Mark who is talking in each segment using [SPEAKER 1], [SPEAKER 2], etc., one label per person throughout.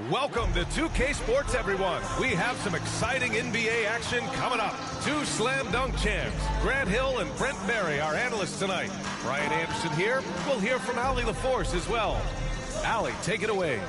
[SPEAKER 1] Welcome to 2K Sports, everyone. We have some exciting NBA action coming up. Two slam dunk champs, Grant Hill and Brent Berry, our analysts tonight. Brian Anderson here. We'll hear from Allie LaForce as well. Allie, take it away.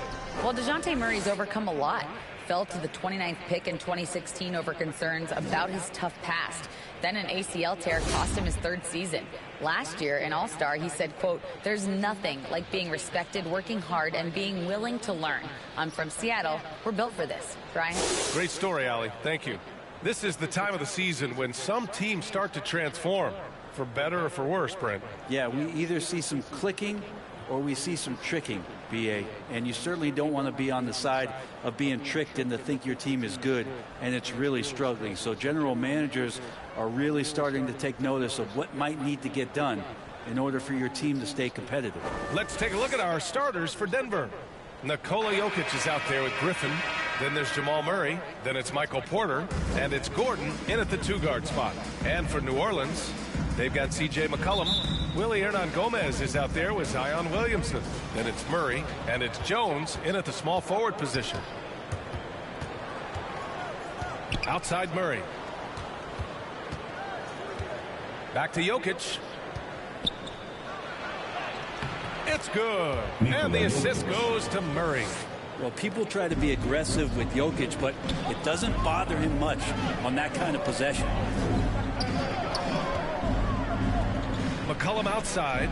[SPEAKER 2] Well, DeJounte Murray's overcome a lot. Fell to the 29th pick in 2016 over concerns about his tough past. Then an ACL tear cost him his third season. Last year, in All-Star, he said, quote, "There's nothing like being respected, working hard, and being willing to learn. I'm from Seattle. We're built for this." Brian?
[SPEAKER 1] Great story, Allie. Thank you. This is the time of the season when some teams start to transform, for better or for worse, Brent.
[SPEAKER 3] Yeah, we either see some clicking or we see some tricking, BA. And you certainly don't want to be on the side of being tricked into think your team is good and it's really struggling. So general managers are really starting to take notice of what might need to get done in order for your team to stay competitive.
[SPEAKER 1] Let's take a look at our starters for Denver. Nikola Jokic is out there with Griffin. Then there's Jamal Murray. Then it's Michael Porter. And it's Gordon in at the two-guard spot. And for New Orleans, they've got C.J. McCollum. Willie Hernan-Gomez is out there with Zion Williamson. Then it's Murray. And it's Jones in at the small forward position. Outside Murray. Back to Jokic. It's good. And the assist goes to Murray.
[SPEAKER 3] Well, people try to be aggressive with Jokic, but it doesn't bother him much on that kind of possession.
[SPEAKER 1] McCollum outside.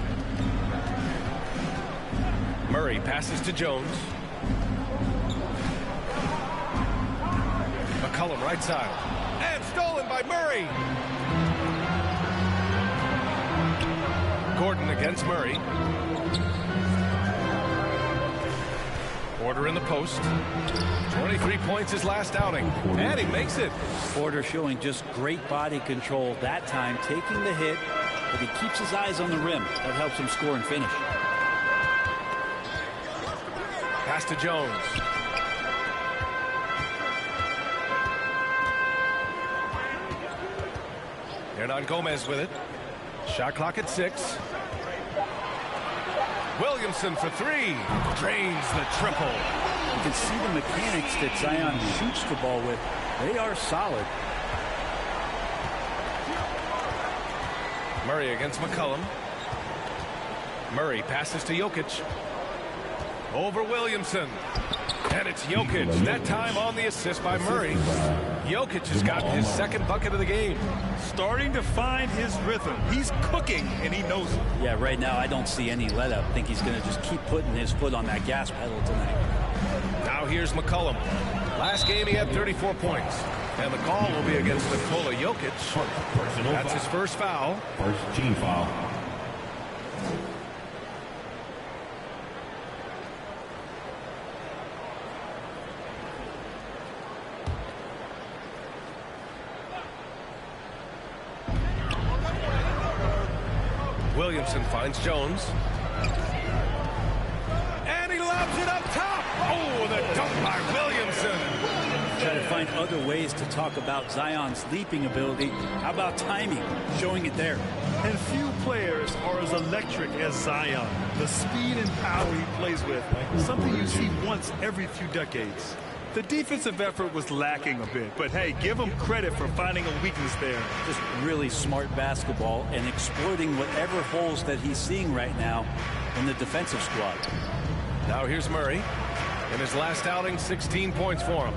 [SPEAKER 1] Murray passes to Jones. McCollum right side. And stolen by Murray. Gordon against Murray. Porter in the post. 23 points his last outing. And he makes it.
[SPEAKER 3] Porter showing just great body control that time, taking the hit, but he keeps his eyes on the rim. That helps him score and finish.
[SPEAKER 1] Pass to Jones. Hernan-Gomez with it. Shot clock at 6. Williamson for 3. Drains the triple.
[SPEAKER 3] You can see the mechanics that Zion shoots the ball with. They are solid.
[SPEAKER 1] Murray against McCollum. Murray passes to Jokic. Over Williamson. And it's Jokic. That time on the assist by Murray. Jokic has gotten his second bucket of the game.
[SPEAKER 4] Starting to find his rhythm. He's cooking, and he knows it.
[SPEAKER 3] Yeah, right now I don't see any let up. I think he's going to just keep putting his foot on that gas pedal tonight.
[SPEAKER 1] Now here's McCollum. Last game he had 34 points. And the call will be against Nikola Jokic. That's his first foul.
[SPEAKER 5] First team foul.
[SPEAKER 1] Williamson finds Jones. And he lobs it up top. Oh, the dunk by Williamson.
[SPEAKER 3] Try to find other ways to talk about Zion's leaping ability. How about timing? Showing it there.
[SPEAKER 4] And few players are as electric as Zion. The speed and power he plays with, something you see once every few decades. The defensive effort was lacking a bit, but hey, give him credit for finding a weakness there.
[SPEAKER 3] Just really smart basketball and exploiting whatever holes that he's seeing right now in the defensive squad.
[SPEAKER 1] Now here's Murray. In his last outing, 16 points for him.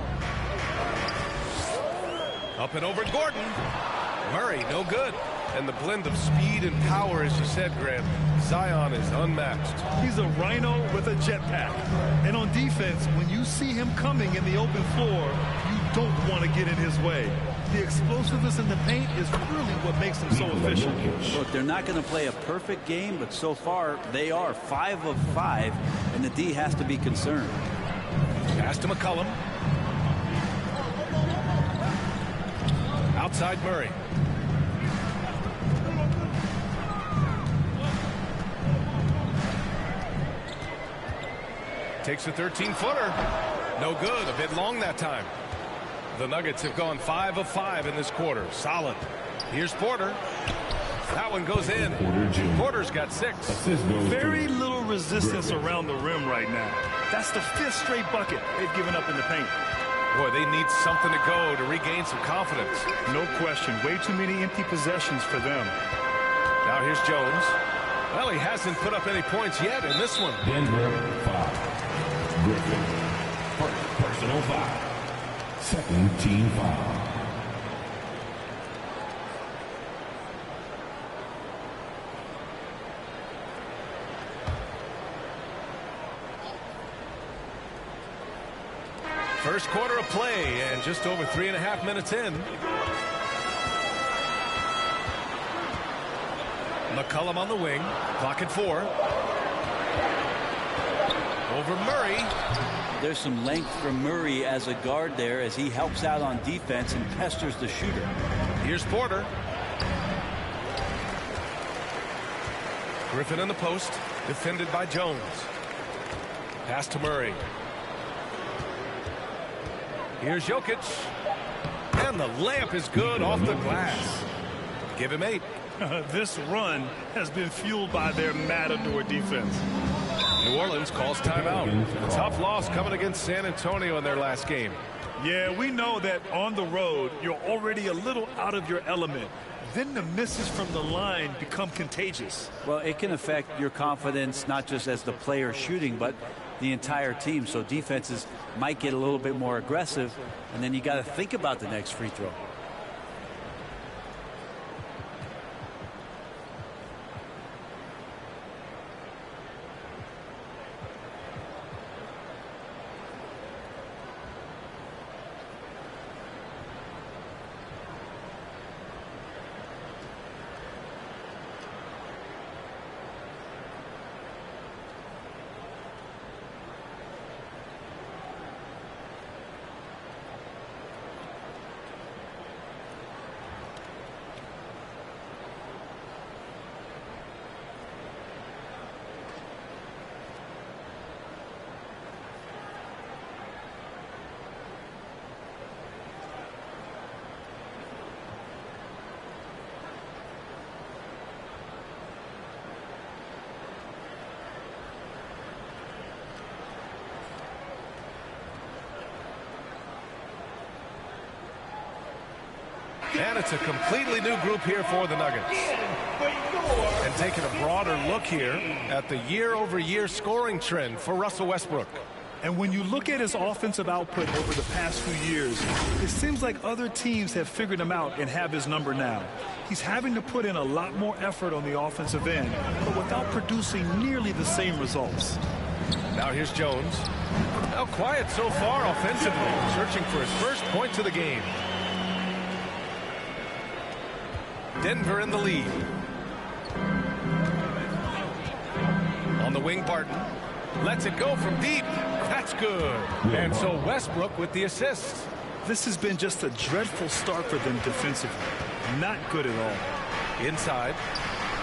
[SPEAKER 1] Up and over Gordon. Murray, no good. And the blend of speed and power, as you said, Grant, Zion is unmatched.
[SPEAKER 4] He's a rhino with a jetpack. And on defense, when you see him coming in the open floor, you don't want to get in his way. The explosiveness in the paint is really what makes him so efficient.
[SPEAKER 3] Look, they're not going to play a perfect game, but so far they are 5 of 5, and the D has to be concerned.
[SPEAKER 1] Pass to McCollum. Outside Murray. Takes a 13-footer. No good. A bit long that time. The Nuggets have gone 5 of 5 in this quarter. Solid. Here's Porter. That one goes in. Porter's got 6.
[SPEAKER 4] Very little resistance around the rim right now. That's the 5th straight bucket they've given up in the paint.
[SPEAKER 1] Boy, they need something to go to regain some confidence.
[SPEAKER 4] No question. Way too many empty possessions for them.
[SPEAKER 1] Now here's Jones. Well, he hasn't put up any points yet in this one.
[SPEAKER 5] Denver 5. Griffin. First personal foul. Second team foul.
[SPEAKER 1] First quarter of play and just over 3.5 minutes in. McCollum on the wing. Clock at 4. Over Murray.
[SPEAKER 3] There's some length from Murray as a guard there as he helps out on defense and pesters the shooter.
[SPEAKER 1] Here's Porter. Griffin in the post. Defended by Jones. Pass to Murray. Here's Jokic. And the layup is good off the glass. Give him 8.
[SPEAKER 4] This run has been fueled by their matador defense.
[SPEAKER 1] New Orleans calls timeout. A tough loss coming against San Antonio in their last game.
[SPEAKER 4] Yeah, we know that on the road, you're already a little out of your element. Then the misses from the line become contagious.
[SPEAKER 3] Well, it can affect your confidence, not just as the player shooting, but the entire team. So defenses might get a little bit more aggressive, and then you got to think about the next free throw.
[SPEAKER 1] And it's a completely new group here for the Nuggets. And taking a broader look here at the year-over-year scoring trend for Russell Westbrook.
[SPEAKER 4] And when you look at his offensive output over the past few years, it seems like other teams have figured him out and have his number now. He's having to put in a lot more effort on the offensive end, but without producing nearly the same results.
[SPEAKER 1] Now here's Jones. Now quiet so far offensively, searching for his first points of the game. Denver in the lead. On the wing, Barton. Lets it go from deep. That's good. And so Westbrook with the assist.
[SPEAKER 4] This has been just a dreadful start for them defensively. Not good at all.
[SPEAKER 1] Inside.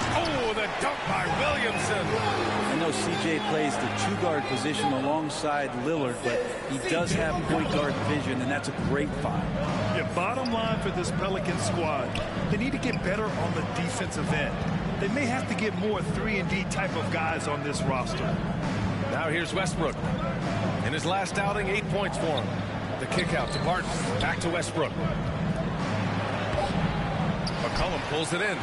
[SPEAKER 1] Oh, the dunk by Williamson.
[SPEAKER 3] I know CJ plays the 2-guard position alongside Lillard, but he does have point guard vision, and that's a great find.
[SPEAKER 4] Yeah, bottom line for this Pelicans squad, they need to get better on the defensive end. They may have to get more 3-and-D type of guys on this roster.
[SPEAKER 1] Now here's Westbrook. In his last outing, 8 points for him. The kick out to Barton. Back to Westbrook. McCollum pulls it in.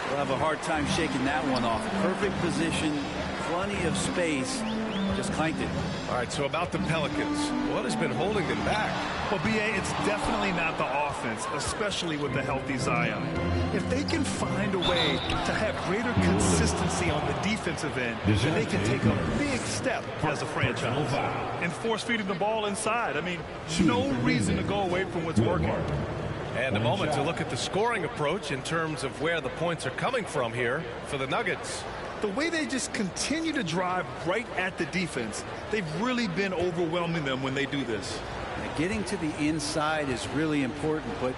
[SPEAKER 3] We'll have a hard time shaking that one off. Perfect position, plenty of space. Just clanked it.
[SPEAKER 1] All right, so about the Pelicans. What has been holding them back?
[SPEAKER 4] Well, B.A., it's definitely not the offense, especially with the healthy Zion. If they can find a way to have greater consistency on the defensive end, then they can take a big step as a franchise. And force feeding the ball inside. I mean, no reason to go away from what's working.
[SPEAKER 1] And a moment to look at the scoring approach in terms of where the points are coming from here for the Nuggets.
[SPEAKER 4] The way they just continue to drive right at the defense, they've really been overwhelming them when they do this.
[SPEAKER 3] Getting to the inside is really important, but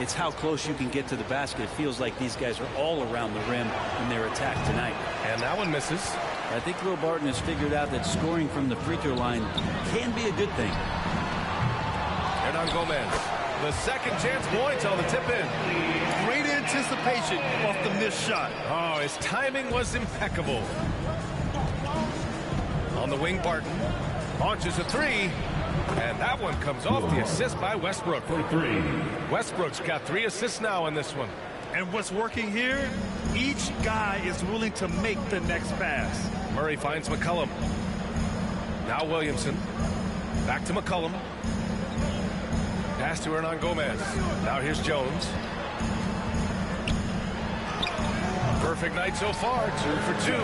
[SPEAKER 3] it's how close you can get to the basket. It feels like these guys are all around the rim in their attack tonight.
[SPEAKER 1] And that one misses.
[SPEAKER 3] I think Will Barton has figured out that scoring from the free throw line can be a good thing.
[SPEAKER 1] Hernan Gomez. The second chance points on the tip in.
[SPEAKER 4] Great anticipation off the missed shot.
[SPEAKER 1] Oh, his timing was impeccable. On the wing, Barton. Launches a three. And that one comes off the assist by Westbrook.
[SPEAKER 5] For three.
[SPEAKER 1] Westbrook's got 3 assists now in this one.
[SPEAKER 4] And what's working here? Each guy is willing to make the next pass.
[SPEAKER 1] Murray finds McCollum. Now Williamson. Back to McCollum. Pass to Hernan Gomez. Now here's Jones. Perfect night so far. 2 for 2.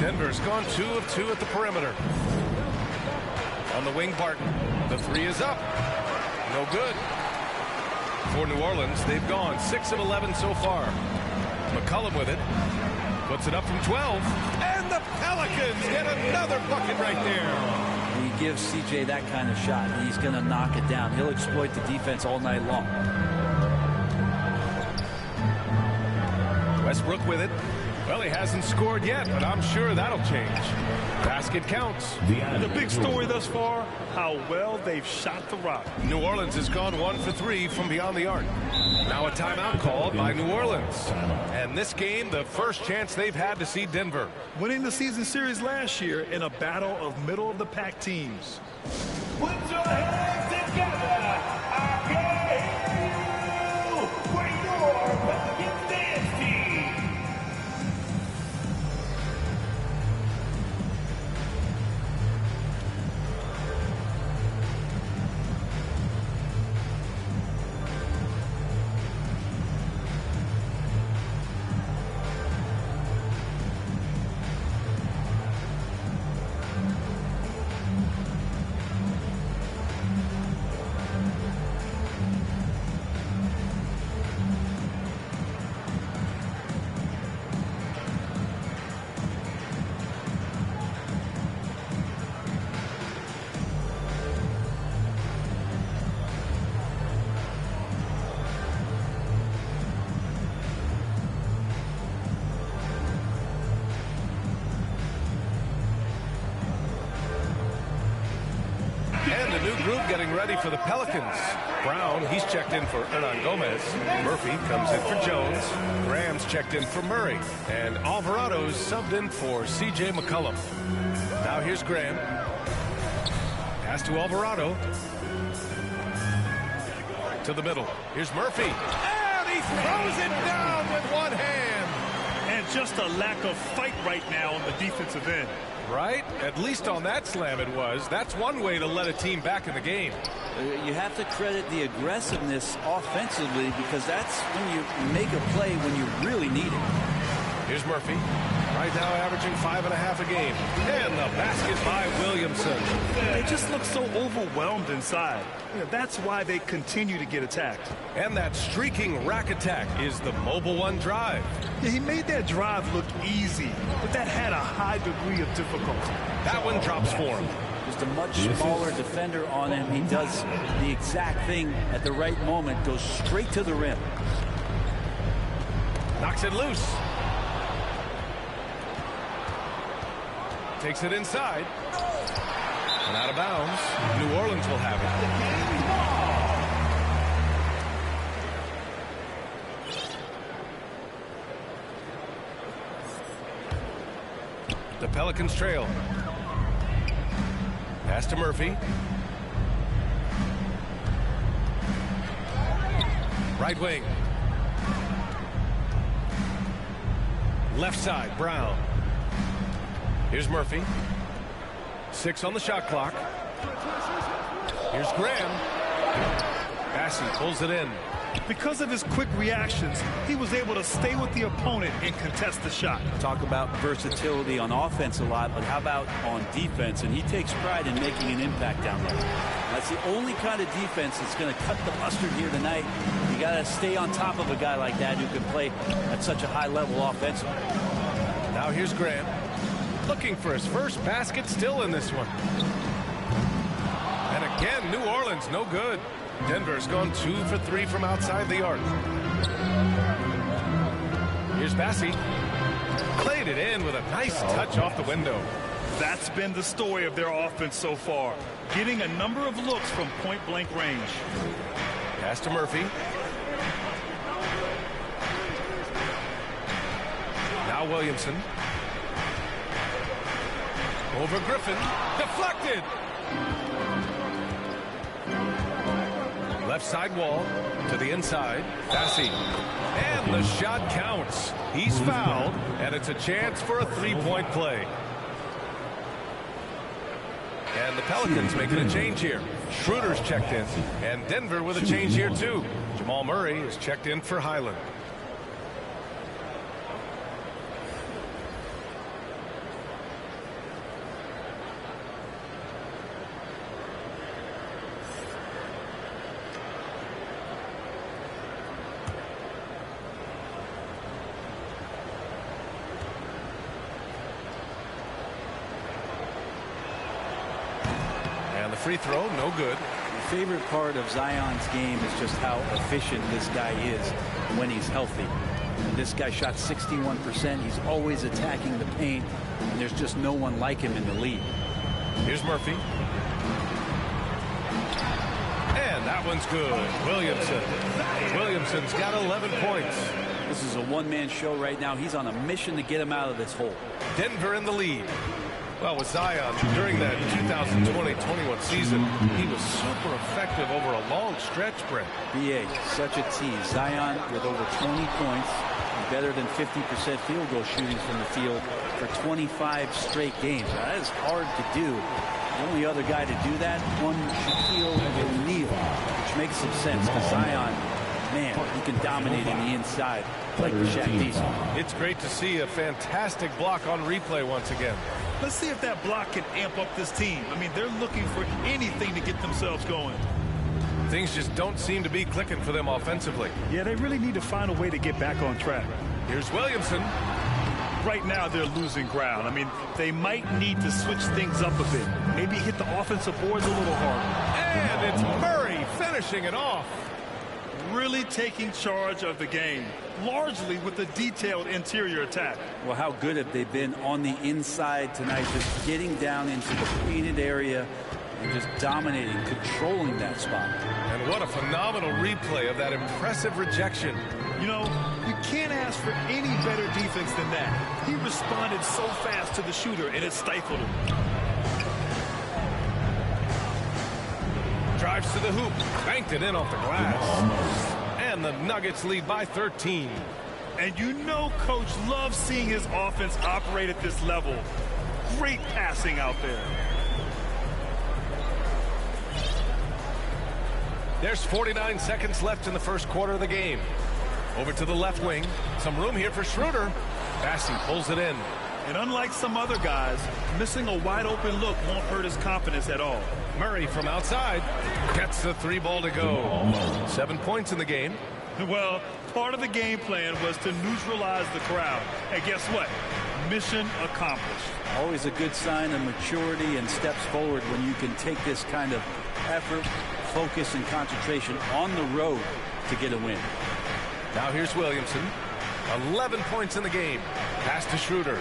[SPEAKER 1] Denver's gone 2 of 2 at the perimeter. On the wing, Barton. The 3 is up. No good. For New Orleans, they've gone 6 of 11 so far. McCollum with it. Puts it up from 12. And the Pelicans get another bucket right there.
[SPEAKER 3] He gives CJ that kind of shot, and he's going to knock it down. He'll exploit the defense all night long.
[SPEAKER 1] Westbrook with it. Well, he hasn't scored yet, but I'm sure that'll change. Basket counts.
[SPEAKER 4] The big story thus far, how well they've shot the rock.
[SPEAKER 1] New Orleans has gone 1 for 3 from beyond the arc. Now a timeout called by New Orleans. And this game, the first chance they've had to see Denver.
[SPEAKER 4] Winning the season series last year in a battle of middle-of-the-pack teams.
[SPEAKER 5] Put your hands together. I can hear you for your Pelicans dance team.
[SPEAKER 1] And a new group getting ready for the Pelicans. Brown, he's checked in for Hernan Gomez. Murphy comes in for Jones. Graham's checked in for Murray. And Alvarado's subbed in for C.J. McCollum. Now here's Graham. Pass to Alvarado. To the middle. Here's Murphy. And he throws it down with one hand.
[SPEAKER 4] And just a lack of fight right now on the defensive end.
[SPEAKER 1] Right? At least on that slam it was. That's one way to let a team back in the game.
[SPEAKER 3] You have to credit the aggressiveness offensively, because that's when you make a play when you really need it.
[SPEAKER 1] Here's Murphy. Right now averaging 5.5 a game. And the basket by Williamson.
[SPEAKER 4] They just look so overwhelmed inside. That's why they continue to get attacked.
[SPEAKER 1] And that streaking rack attack is the Mobile One drive.
[SPEAKER 4] Yeah, he made that drive look easy, but that had a high degree of difficulty.
[SPEAKER 1] That one drops for him.
[SPEAKER 3] Just a much smaller defender on him. He does the exact thing at the right moment, goes straight to the rim.
[SPEAKER 1] Knocks it loose. Takes it inside. And out of bounds. New Orleans will have it. The Pelicans trail. Pass to Murphy. Right wing. Left side, Brown. Here's Murphy. 6 on the shot clock. Here's Graham. Bassey pulls it in.
[SPEAKER 4] Because of his quick reactions, he was able to stay with the opponent and contest the shot.
[SPEAKER 3] Talk about versatility on offense a lot, but how about on defense? And he takes pride in making an impact down there. That's the only kind of defense that's going to cut the mustard here tonight. You got to stay on top of a guy like that who can play at such a high level offensively.
[SPEAKER 1] Now here's Graham. Looking for his first basket still in this one. And again, New Orleans, no good. Denver's gone 2 for 3 from outside the arc. Here's Bassey. Played it in with a nice touch off the window.
[SPEAKER 4] That's been the story of their offense so far. Getting a number of looks from point-blank range.
[SPEAKER 1] Pass to Murphy. Now Williamson. Over Griffin. Deflected. Left side wall to the inside. Bassey. And the shot counts. He's fouled, and it's a chance for a three-point play. And the Pelicans making a change here. Schroeder's checked in, and Denver with a change here too. Jamal Murray is checked in for Highland. Free throw, no good.
[SPEAKER 3] My favorite part of Zion's game is just how efficient this guy is when he's healthy. And this guy shot 61%. He's always attacking the paint, and there's just no one like him in the league.
[SPEAKER 1] Here's Murphy. And that one's good. Williamson's got 11 points.
[SPEAKER 3] This is a one-man show right now. He's on a mission to get him out of this hole.
[SPEAKER 1] Denver in the lead. Well, with Zion, during that 2020-21 season, he was super effective over a long stretch, Brent.
[SPEAKER 3] BA, such a tease. Zion with over 20 points, better than 50% field goal shooting from the field for 25 straight games. Now, that is hard to do. The only other guy to do that, one Shaquille O'Neal, which makes some sense because Zion, man, he can dominate in the inside like the Shaq Diesel.
[SPEAKER 1] It's great to see a fantastic block on replay once again.
[SPEAKER 4] Let's see if that block can amp up this team. I mean, they're looking for anything to get themselves going.
[SPEAKER 1] Things just don't seem to be clicking for them offensively.
[SPEAKER 4] Yeah, they really need to find a way to get back on track.
[SPEAKER 1] Here's Williamson.
[SPEAKER 4] Right now, they're losing ground. I mean, they might need to switch things up a bit. Maybe hit the offensive boards a little harder.
[SPEAKER 1] And it's Murray finishing it off.
[SPEAKER 4] Really taking charge of the game, largely with a detailed interior attack.
[SPEAKER 3] Well, how good have they been on the inside tonight, just getting down into the painted area and just dominating, controlling that spot.
[SPEAKER 1] And what a phenomenal replay of that impressive rejection.
[SPEAKER 4] You know, you can't ask for any better defense than that. He responded so fast to the shooter, and it stifled him.
[SPEAKER 1] Drives to the hoop, banked it in off the glass. And the Nuggets lead by 13.
[SPEAKER 4] And you know Coach loves seeing his offense operate at this level. Great passing out there.
[SPEAKER 1] There's 49 seconds left in the first quarter of the game. Over to the left wing. Some room here for Schroeder. Bassey pulls it in.
[SPEAKER 4] And unlike some other guys, missing a wide-open look won't hurt his confidence at all.
[SPEAKER 1] Murray from outside gets the three ball to go. 7 points in the game.
[SPEAKER 4] Well, part of the game plan was to neutralize the crowd. And guess what? Mission accomplished.
[SPEAKER 3] Always a good sign of maturity and steps forward when you can take this kind of effort, focus, and concentration on the road to get a win.
[SPEAKER 1] Now here's Williamson. 11 points in the game. Pass to Schroeder.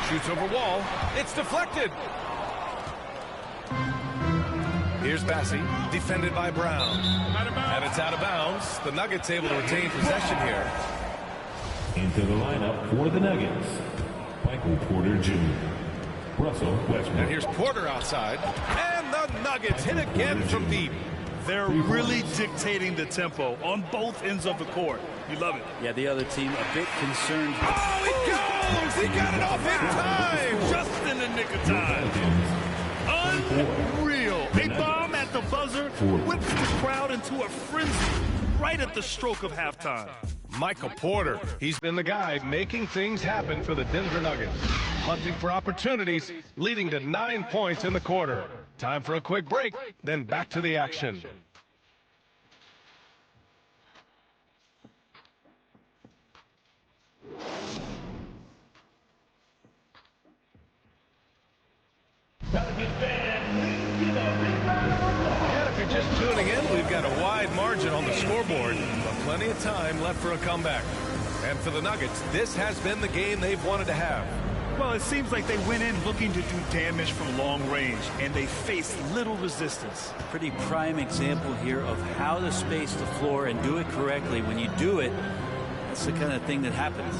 [SPEAKER 1] Shoots over wall. It's deflected. Here's Bassey, defended by Brown. And it's out of bounds. The Nuggets able to retain possession here.
[SPEAKER 5] Into the lineup for the Nuggets, Michael Porter Jr., Russell Westbrook.
[SPEAKER 1] And here's Porter outside. And the Nuggets hit again from deep.
[SPEAKER 4] They're really dictating the tempo on both ends of the court. You love it.
[SPEAKER 3] Yeah, the other team a bit concerned.
[SPEAKER 1] Oh, he goes! He got it off in time!
[SPEAKER 4] Just in the nick of time. Unreal. A bomb at the buzzer whips the crowd into a frenzy right at the stroke of halftime.
[SPEAKER 1] Michael Porter, he's been the guy making things happen for the Denver Nuggets. Hunting for opportunities, leading to 9 points in the quarter. Time for a quick break, then back to the action. And if you're just tuning in, we've got a wide margin on the scoreboard, but plenty of time left for a comeback. And for the Nuggets, this has been the game they've wanted to have.
[SPEAKER 4] Well, it seems like they went in looking to do damage from long range, and they faced little resistance.
[SPEAKER 3] Pretty prime example here of how to space the floor and do it correctly. When you do it, that's the kind of thing that happens.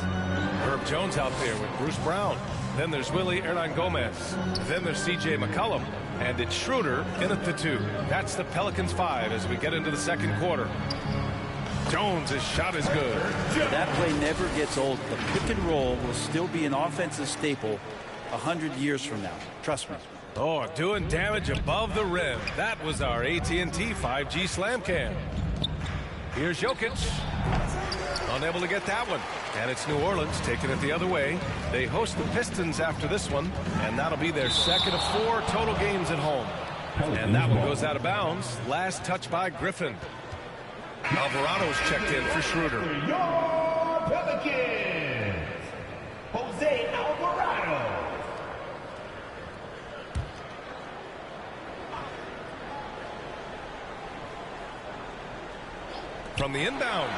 [SPEAKER 1] Herb Jones out there with Bruce Brown. Then there's Willie Hernan-Gomez. Then there's C.J. McCollum. And it's Schroeder in at the 2. That's the Pelicans 5 as we get into the second quarter. Jones' shot is good.
[SPEAKER 3] That play never gets old. The pick and roll will still be an offensive staple 100 years from now. Trust me.
[SPEAKER 1] Oh, doing damage above the rim. That was our AT&T 5G slam cam. Here's Jokic. Unable to get that one. And it's New Orleans taking it the other way. They host the Pistons after this one, and that'll be their second of 4 total games at home. And that one goes out of bounds. Last touch by Griffin. Alvarado's checked in for Schroeder.
[SPEAKER 5] Your Pelicans, Jose Alvarado.
[SPEAKER 1] From the inbound,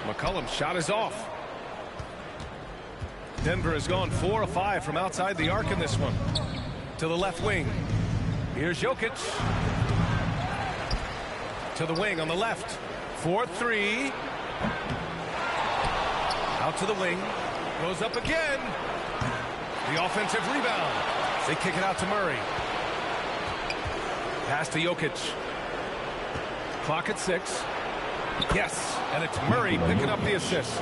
[SPEAKER 1] McCollum's shot is off. Denver has gone 4 of 5 from outside the arc in this one. To the left wing. Here's Jokic. To the wing on the left. 4-3. Out to the wing. Goes up again. The offensive rebound. They kick it out to Murray. Pass to Jokic. Clock at 6. Yes, and it's Murray picking up the assist.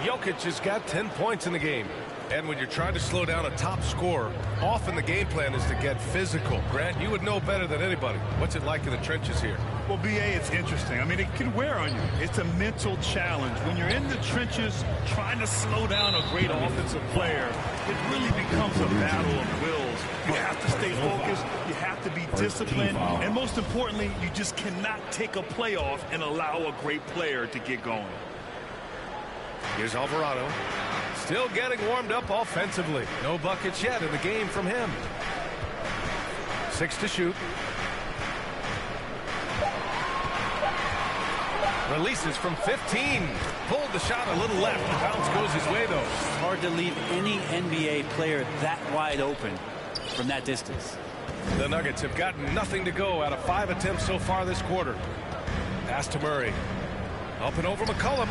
[SPEAKER 1] Jokic has got 10 points in the game. And when you're trying to slow down a top scorer, often the game plan is to get physical. Grant, you would know better than anybody. What's it like in the trenches here?
[SPEAKER 4] Well, B.A., it's interesting. I mean, it can wear on you. It's a mental challenge. When you're in the trenches trying to slow down a great offensive player, it really becomes a battle of wills. You have to stay focused. You have to be disciplined. And most importantly, you just cannot take a play off and allow a great player to get going.
[SPEAKER 1] Here's Alvarado. Still getting warmed up offensively. No buckets yet in the game from him. 6 to shoot. Releases from 15. Pulled the shot a little left. The bounce goes his way, though.
[SPEAKER 3] It's hard to leave any NBA player that wide open from that distance.
[SPEAKER 1] The Nuggets have gotten nothing to go out of 5 attempts so far this quarter. Pass to Murray. Up and over McCollum.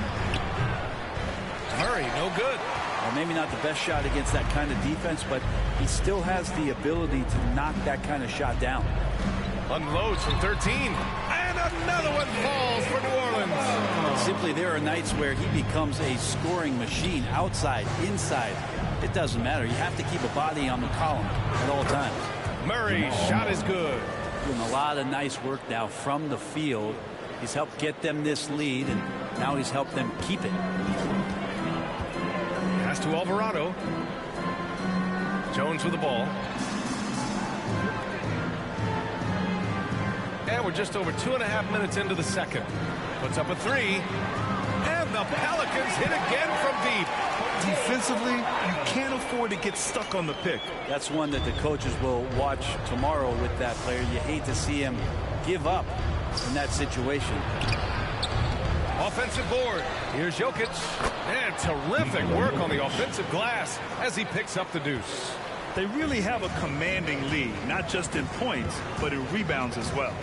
[SPEAKER 1] Murray, no good.
[SPEAKER 3] Well, maybe not the best shot against that kind of defense, but he still has the ability to knock that kind of shot down.
[SPEAKER 1] Unloads from 13. And another one falls for New Orleans.
[SPEAKER 3] Simply, there are nights where he becomes a scoring machine, outside, inside. It doesn't matter. You have to keep a body on McCollum at all times.
[SPEAKER 1] Murray's shot is good.
[SPEAKER 3] Doing a lot of nice work now from the field. He's helped get them this lead, and now he's helped them keep it.
[SPEAKER 1] Pass to Alvarado. Jones with the ball. And we're just over 2.5 minutes into the second. Puts up a 3. And the Pelicans hit again from deep.
[SPEAKER 4] Defensively, you can't afford to get stuck on the pick.
[SPEAKER 3] That's one that the coaches will watch tomorrow with that player. You hate to see him give up in that situation.
[SPEAKER 1] Offensive board. Here's Jokic. And terrific work on the offensive glass as he picks up the deuce.
[SPEAKER 4] They really have a commanding lead, not just in points, but in rebounds as well.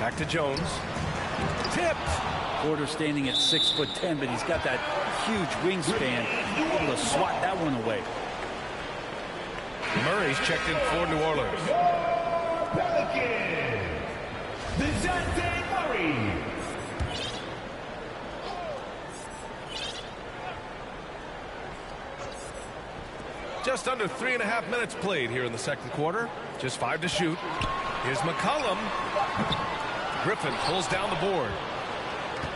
[SPEAKER 1] Back to Jones. Tipped.
[SPEAKER 3] Porter standing at 6'10", but he's got that huge wingspan, able to swat that one away.
[SPEAKER 1] Murray's checked in for New Orleans.
[SPEAKER 5] Pelicans, DeJounte Murray.
[SPEAKER 1] Just under 3.5 minutes played here in the second quarter. Just 5 to shoot. Here's McCollum. Griffin pulls down the board.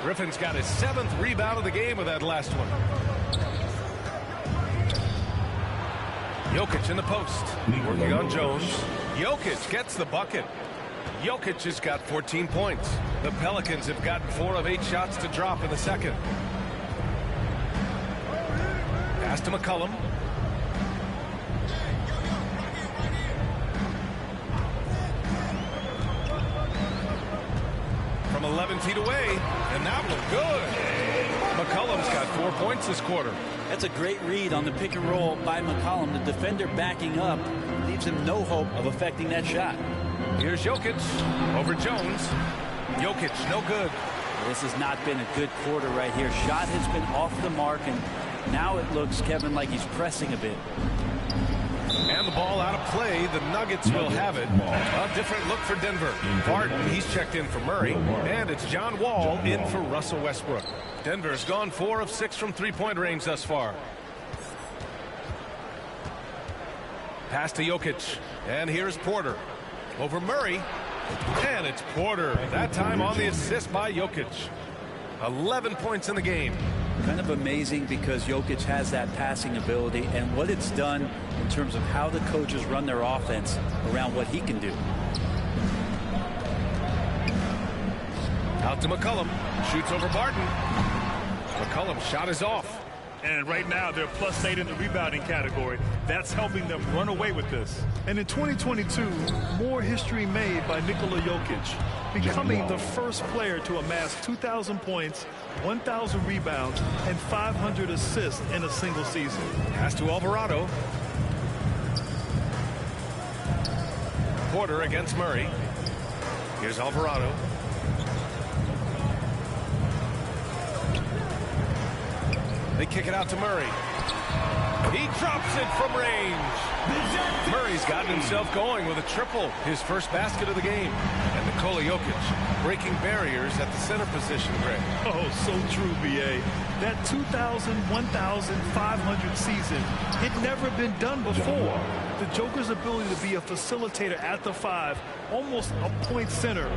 [SPEAKER 1] Griffin's got his 7th rebound of the game with that last one. Jokic in the post. Working on Jones. Jokic gets the bucket. Jokic has got 14 points. The Pelicans have gotten 4 of 8 shots to drop in the second. Pass to McCollum. From 11 feet away, and that one good. McCollum's got 4 points this quarter.
[SPEAKER 3] That's a great read on the pick and roll by McCollum. The defender backing up leaves him no hope of affecting that shot.
[SPEAKER 1] Here's Jokic over Jones. Jokic, no good.
[SPEAKER 3] This has not been a good quarter right here. Shot has been off the mark, and now it looks, Kevin, like he's pressing a bit.
[SPEAKER 1] And the ball out of play. The Nuggets will have it. A different look for Denver. Barton, he's checked in for Murray. And it's John Wall in for Russell Westbrook. Denver's gone 4 of 6 from three-point range thus far. Pass to Jokic. And here's Porter. Over Murray. And it's Porter. That time on the assist by Jokic. 11 points in the game.
[SPEAKER 3] Kind of amazing because Jokic has that passing ability and what it's done in terms of how the coaches run their offense around what he can do.
[SPEAKER 1] Out to McCollum. Shoots over Barton. McCollum's shot is off.
[SPEAKER 4] And right now, they're +8 in the rebounding category. That's helping them run away with this. And in 2022, more history made by Nikola Jokic, becoming the first player to amass 2,000 points, 1,000 rebounds, and 500 assists in a single season.
[SPEAKER 1] Pass to Alvarado. Porter against Murray. Here's Alvarado. They kick it out to Murray. He drops it from range. Murray's gotten himself going with a triple, his first basket of the game. And Nikola Jokic breaking barriers at the center position, Greg.
[SPEAKER 4] Oh, so true, B.A. That 2,000, 1,500 season, it never been done before. The Joker's ability to be a facilitator at the 5, almost a point center.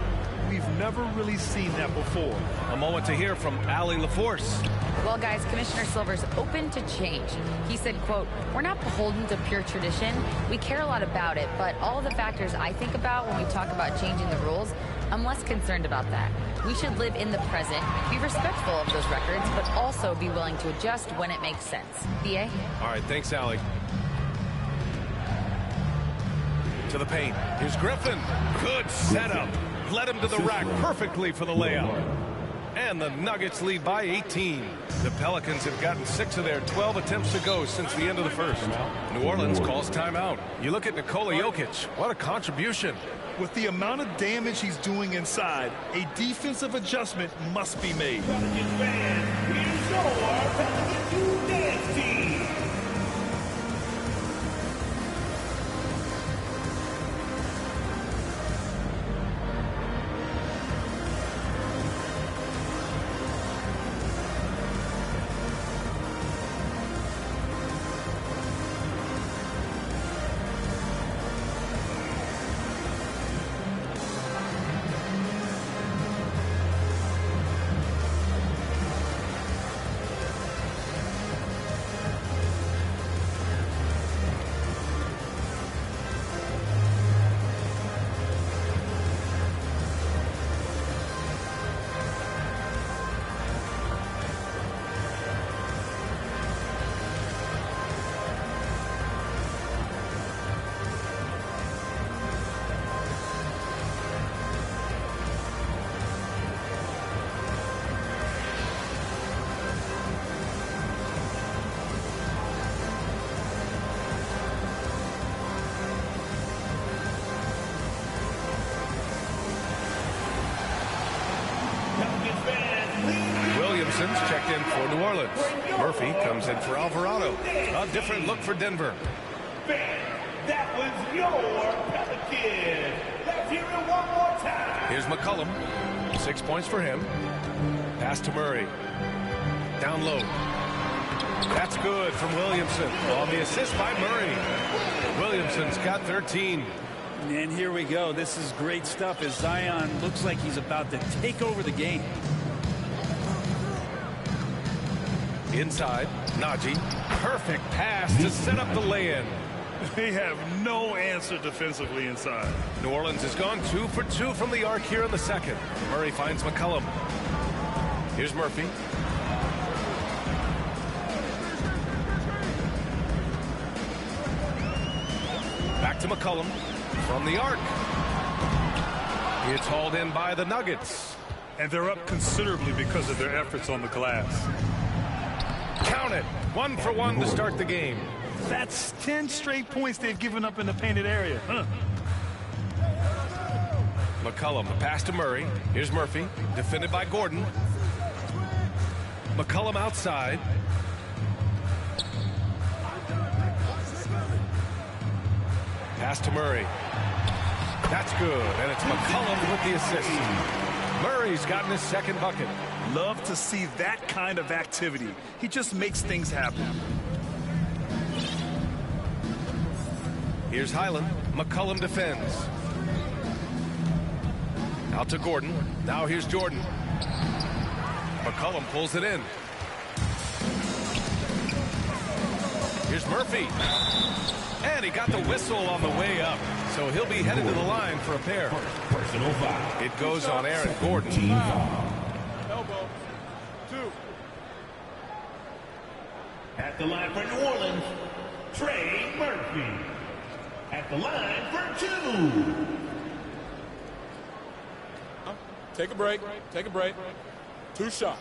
[SPEAKER 4] We've never really seen that before.
[SPEAKER 1] A moment to hear from Allie LaForce.
[SPEAKER 2] Well, guys, Commissioner Silver's open to change. He said, quote, "We're not beholden to pure tradition. We care a lot about it, but all the factors I think about when we talk about changing the rules, I'm less concerned about that. We should live in the present, be respectful of those records, but also be willing to adjust when it makes sense." B.A.?
[SPEAKER 1] All right, thanks, Allie. To the paint. Here's Griffin. Good setup. Led him to the rack perfectly for the layup. And the Nuggets lead by 18. The Pelicans have gotten 6 of their 12 attempts to go since the end of the first. New Orleans calls timeout. You look at Nikola Jokic. What a contribution.
[SPEAKER 4] With the amount of damage he's doing inside, a defensive adjustment must be made.
[SPEAKER 5] Pelicans fans, here's your Pelicans dance team.
[SPEAKER 1] Williamson's checked in for New Orleans. Murphy comes in for Alvarado. A different look for Denver.
[SPEAKER 5] That was your Pelicans. Let's hear it one more time.
[SPEAKER 1] Here's McCollum. 6 points for him. Pass to Murray. Down low. That's good from Williamson. On the assist by Murray. Williamson's got 13.
[SPEAKER 3] And here we go. This is great stuff as Zion looks like he's about to take over the game.
[SPEAKER 1] Inside, Najee. Perfect pass to set up the lay-in.
[SPEAKER 4] They have no answer defensively inside.
[SPEAKER 1] New Orleans has gone 2 for 2 from the arc here in the second. Murray finds McCollum. Here's Murphy. Back to McCollum from the arc. It's hauled in by the Nuggets.
[SPEAKER 4] And they're up considerably because of their efforts on the glass.
[SPEAKER 1] Count it. 1 for 1 to start the game.
[SPEAKER 4] That's 10 straight points they've given up in the painted area. Huh?
[SPEAKER 1] McCollum, the pass to Murray. Here's Murphy, defended by Gordon. McCollum outside. Pass to Murray. That's good, and it's McCollum with the assist. Murray's gotten his second bucket.
[SPEAKER 4] Love to see that kind of activity. He just makes things happen.
[SPEAKER 1] Here's Highland. McCollum defends. Out to Gordon. Now here's Jordan. McCollum pulls it in. Here's Murphy. And he got the whistle on the way up. So he'll be headed to the line for a pair.
[SPEAKER 5] Personal foul.
[SPEAKER 1] It goes on Aaron Gordon.
[SPEAKER 5] Team foul.
[SPEAKER 6] Elbow. 2.
[SPEAKER 5] At the line for New Orleans, Trey Murphy. At the line for 2.
[SPEAKER 6] Take a break. Take a break. 2 shots.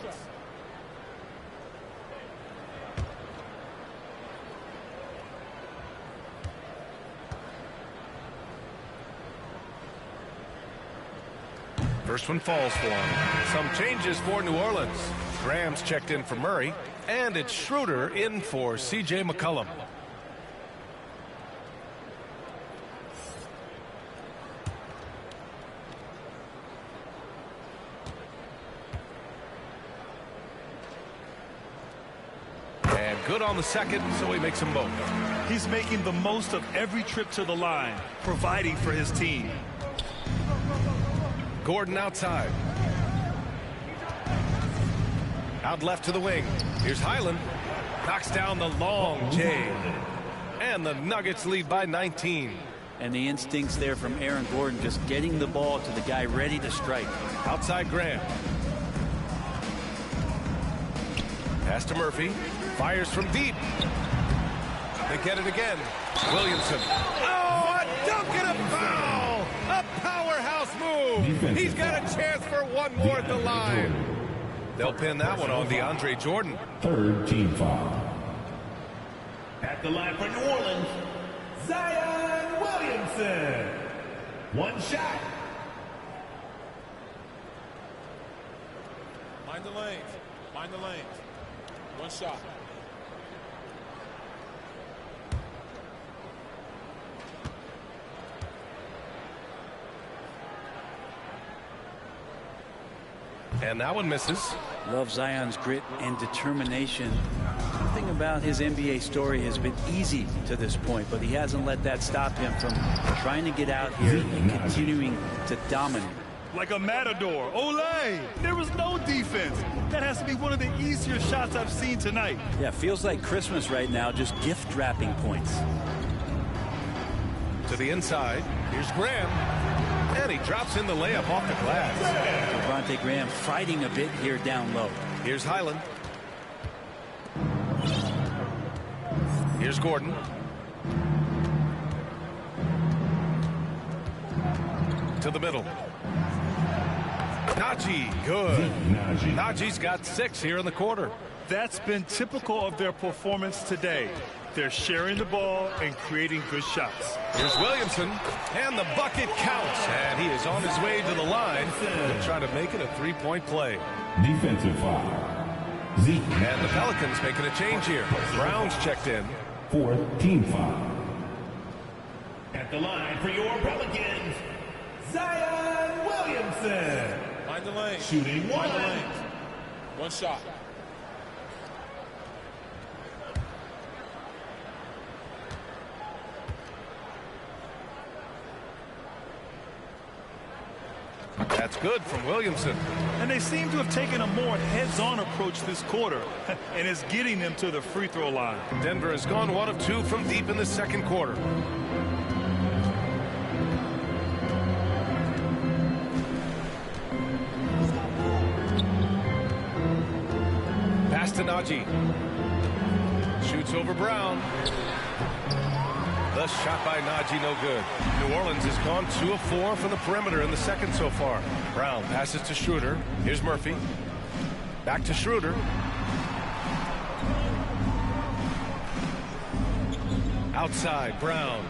[SPEAKER 1] First one falls for him. Some changes for New Orleans. Graham's checked in for Murray, and it's Schroeder in for C.J. McCollum. And good on the second, so he makes them both.
[SPEAKER 4] He's making the most of every trip to the line, providing for his team.
[SPEAKER 1] Gordon outside. Out left to the wing. Here's Highland. Knocks down the long J. And the Nuggets lead by 19.
[SPEAKER 3] And the instincts there from Aaron Gordon, just getting the ball to the guy ready to strike.
[SPEAKER 1] Outside Graham. Pass to Murphy. Fires from deep. They get it again. Williamson. Oh, a dunk and a foul! A powerhouse move! He's got a chance for one more at the line. They'll pin that one on DeAndre Jordan.
[SPEAKER 5] Third team foul. At the line for New Orleans, Zion Williamson. 1 shot.
[SPEAKER 6] Mind the lanes. Mind the lanes. 1 shot.
[SPEAKER 1] And that one misses.
[SPEAKER 3] Love Zion's grit and determination. Nothing about his NBA story has been easy to this point, but he hasn't let that stop him from trying to get out here and continuing to dominate.
[SPEAKER 4] Like a matador. Olay! There was no defense. That has to be one of the easier shots I've seen tonight.
[SPEAKER 3] Yeah, feels like Christmas right now, just gift wrapping points.
[SPEAKER 1] To the inside. Here's Graham. And he drops in the layup off the glass.
[SPEAKER 3] Devontae Graham fighting a bit here down low.
[SPEAKER 1] Here's Highland. Here's Gordon. To the middle. Najee, good. Najee's got 6 here in the quarter.
[SPEAKER 4] That's been typical of their performance today. They're sharing the ball and creating good shots.
[SPEAKER 1] Here's Williamson, and the bucket counts. And he is on his way to the line to try to make it a 3-point play.
[SPEAKER 5] Defensive foul. Zeke.
[SPEAKER 1] And the Pelicans making a change here. Brown's checked in.
[SPEAKER 5] 4th team foul. At the line for your Pelicans, Zion Williamson.
[SPEAKER 6] Mind the lanes.
[SPEAKER 5] Shooting 1.
[SPEAKER 6] Mind the lanes. 1 shot.
[SPEAKER 1] That's good from Williamson.
[SPEAKER 4] And they seem to have taken a more heads-on approach this quarter, and it's getting them to the free throw line.
[SPEAKER 1] Denver has gone 1 of 2 from deep in the second quarter. Pass to Najee. Shoots over Brown. The shot by Najee, no good. New Orleans has gone 2 of 4 from the perimeter in the second so far. Brown passes to Schroeder. Here's Murphy. Back to Schroeder. Outside, Brown.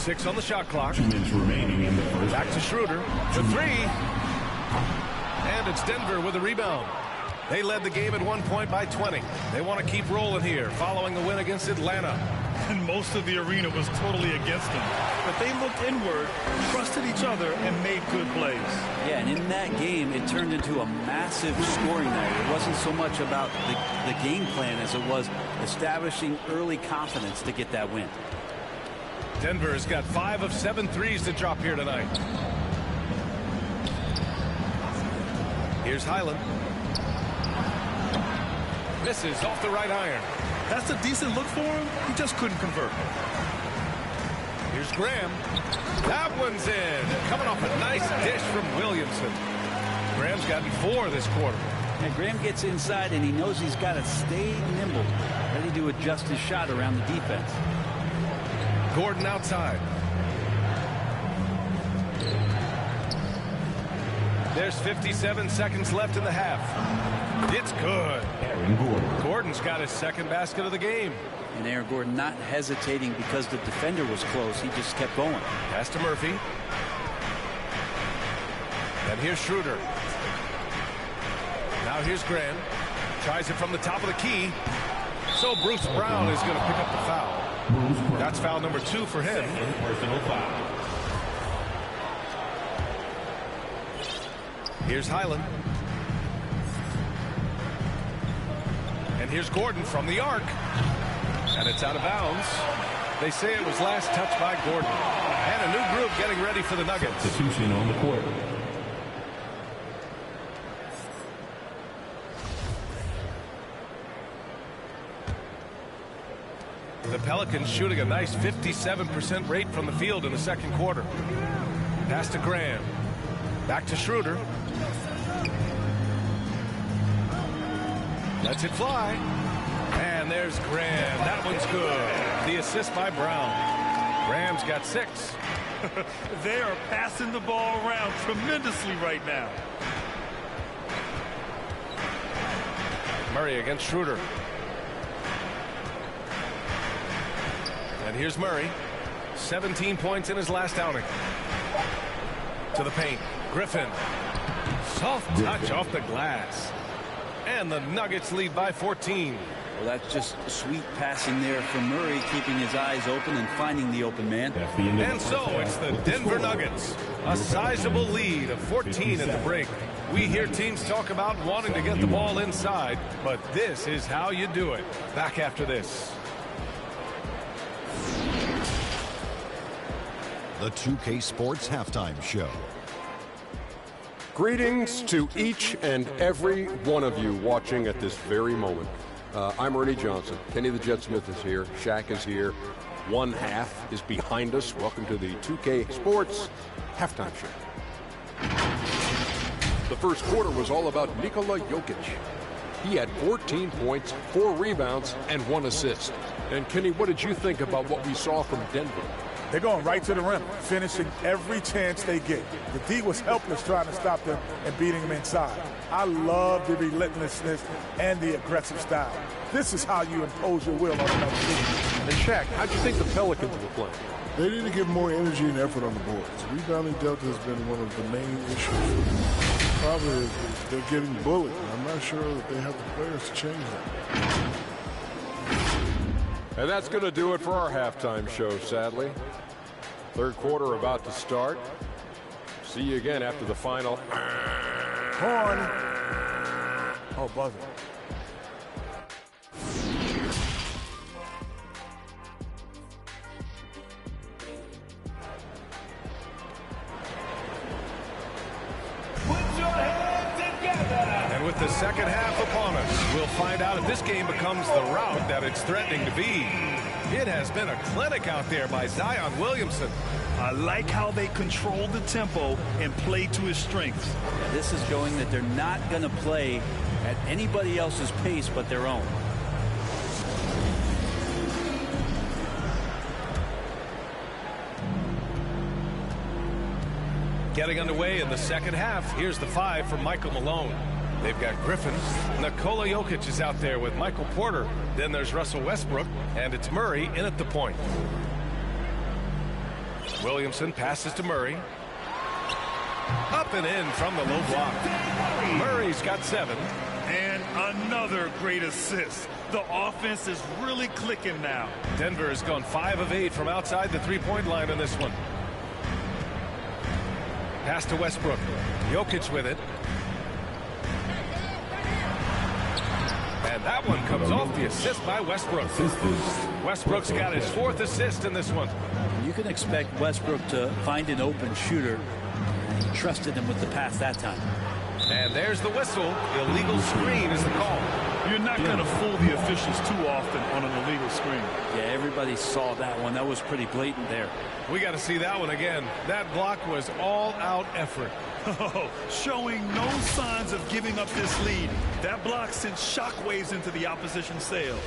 [SPEAKER 1] 6 on the shot clock.
[SPEAKER 5] 2 minutes remaining in the first.
[SPEAKER 1] Back to Schroeder. The 3. And it's Denver with a rebound. They led the game at one point by 20. They want to keep rolling here following the win against Atlanta.
[SPEAKER 4] And most of the arena was totally against them. But they looked inward, trusted each other, and made good plays.
[SPEAKER 3] Yeah, and in that game, it turned into a massive scoring night. It wasn't so much about the game plan as it was establishing early confidence to get that win.
[SPEAKER 1] Denver has got 5 of 7 threes to drop here tonight. Here's Highland. Misses off the right iron.
[SPEAKER 4] That's a decent look for him. He just couldn't convert.
[SPEAKER 1] Here's Graham. That one's in. Coming off a nice dish from Williamson. Graham's gotten 4 this quarter.
[SPEAKER 3] And Graham gets inside, and he knows he's got to stay nimble, ready to adjust his shot around the defense.
[SPEAKER 1] Gordon outside. There's 57 seconds left in the half. It's good. Gordon's got his second basket of the game.
[SPEAKER 3] And Aaron Gordon not hesitating because the defender was close. He just kept going.
[SPEAKER 1] Pass to Murphy. And here's Schroeder. Now here's Graham. Tries it from the top of the key. So Bruce Brown is going to pick up the foul. That's foul number 2 for him.
[SPEAKER 5] Personal foul.
[SPEAKER 1] Here's Highland. And here's Gordon from the arc. And it's out of bounds. They say it was last touched by Gordon. And a new group getting ready for the Nuggets.
[SPEAKER 5] Substitution on the court.
[SPEAKER 1] The Pelicans shooting a nice 57% rate from the field in the second quarter. Pass to Graham. Back to Schroeder. Lets it fly. And there's Graham. That one's good. The assist by Brown. Graham's got 6.
[SPEAKER 4] They are passing the ball around tremendously right now.
[SPEAKER 1] Murray against Schroeder. And here's Murray. 17 points in his last outing. To the paint. Griffin. Soft touch off the glass. And the Nuggets lead by 14.
[SPEAKER 3] Well, that's just sweet passing there from Murray, keeping his eyes open and finding the open man.
[SPEAKER 1] And so it's the Denver Nuggets. A sizable lead of 14 at the break. We hear teams talk about wanting to get the ball inside, but this is how you do it. Back after this.
[SPEAKER 7] The 2K Sports Halftime Show.
[SPEAKER 8] Greetings to each and every one of you watching at this very moment. I'm Ernie Johnson. Kenny the Jet Smith is here. Shaq is here. One half is behind us. Welcome to the 2K Sports Halftime Show. The first quarter was all about Nikola Jokic. He had 14 points, 4 rebounds, and 1 assist. And Kenny, what did you think about what we saw from Denver?
[SPEAKER 9] They're going right to the rim, finishing every chance they get. The D was helpless trying to stop them and beating them inside. I love the relentlessness and the aggressive style. This is how you impose your will on another team.
[SPEAKER 8] And Shaq, how'd you think the Pelicans were playing?
[SPEAKER 10] They need to give more energy and effort on the boards. Rebounding delta has been one of the main issues. Probably they're getting bullied. I'm not sure that they have the players to change that.
[SPEAKER 8] And that's going to do it for our halftime show, sadly. Third quarter about to start. See you again after the final.
[SPEAKER 9] Horn. Oh, buzzer.
[SPEAKER 5] Put your hands together.
[SPEAKER 1] And with the second half upon us, we'll find out if this game becomes the rout that it's threatening to be. It has been a clinic out there by Zion Williamson.
[SPEAKER 4] I like how they control the tempo and play to his strengths.
[SPEAKER 3] Yeah, this is showing that they're not going to play at anybody else's pace but their own.
[SPEAKER 1] Getting underway in the second half. Here's the 5 from Michael Malone. They've got Griffin. Nikola Jokic is out there with Michael Porter. Then there's Russell Westbrook, and it's Murray in at the point. Williamson passes to Murray. Up and in from the low block. Murray's got 7.
[SPEAKER 4] And another great assist. The offense is really clicking now.
[SPEAKER 1] Denver has gone 5 of 8 from outside the three-point line in this one. Pass to Westbrook. Jokic with it. And that one comes off the assist by Westbrook. Westbrook's got his 4th assist in this one.
[SPEAKER 3] You can expect Westbrook to find an open shooter. He trusted him with the pass that time.
[SPEAKER 1] And there's the whistle. Illegal screen is the call.
[SPEAKER 4] You're not going to fool the officials too often on an illegal screen.
[SPEAKER 3] Yeah, everybody saw that one. That was pretty blatant there.
[SPEAKER 1] We got to see that one again. That block was all-out effort.
[SPEAKER 4] Showing no signs of giving up this lead. That block sent shockwaves into the opposition sails.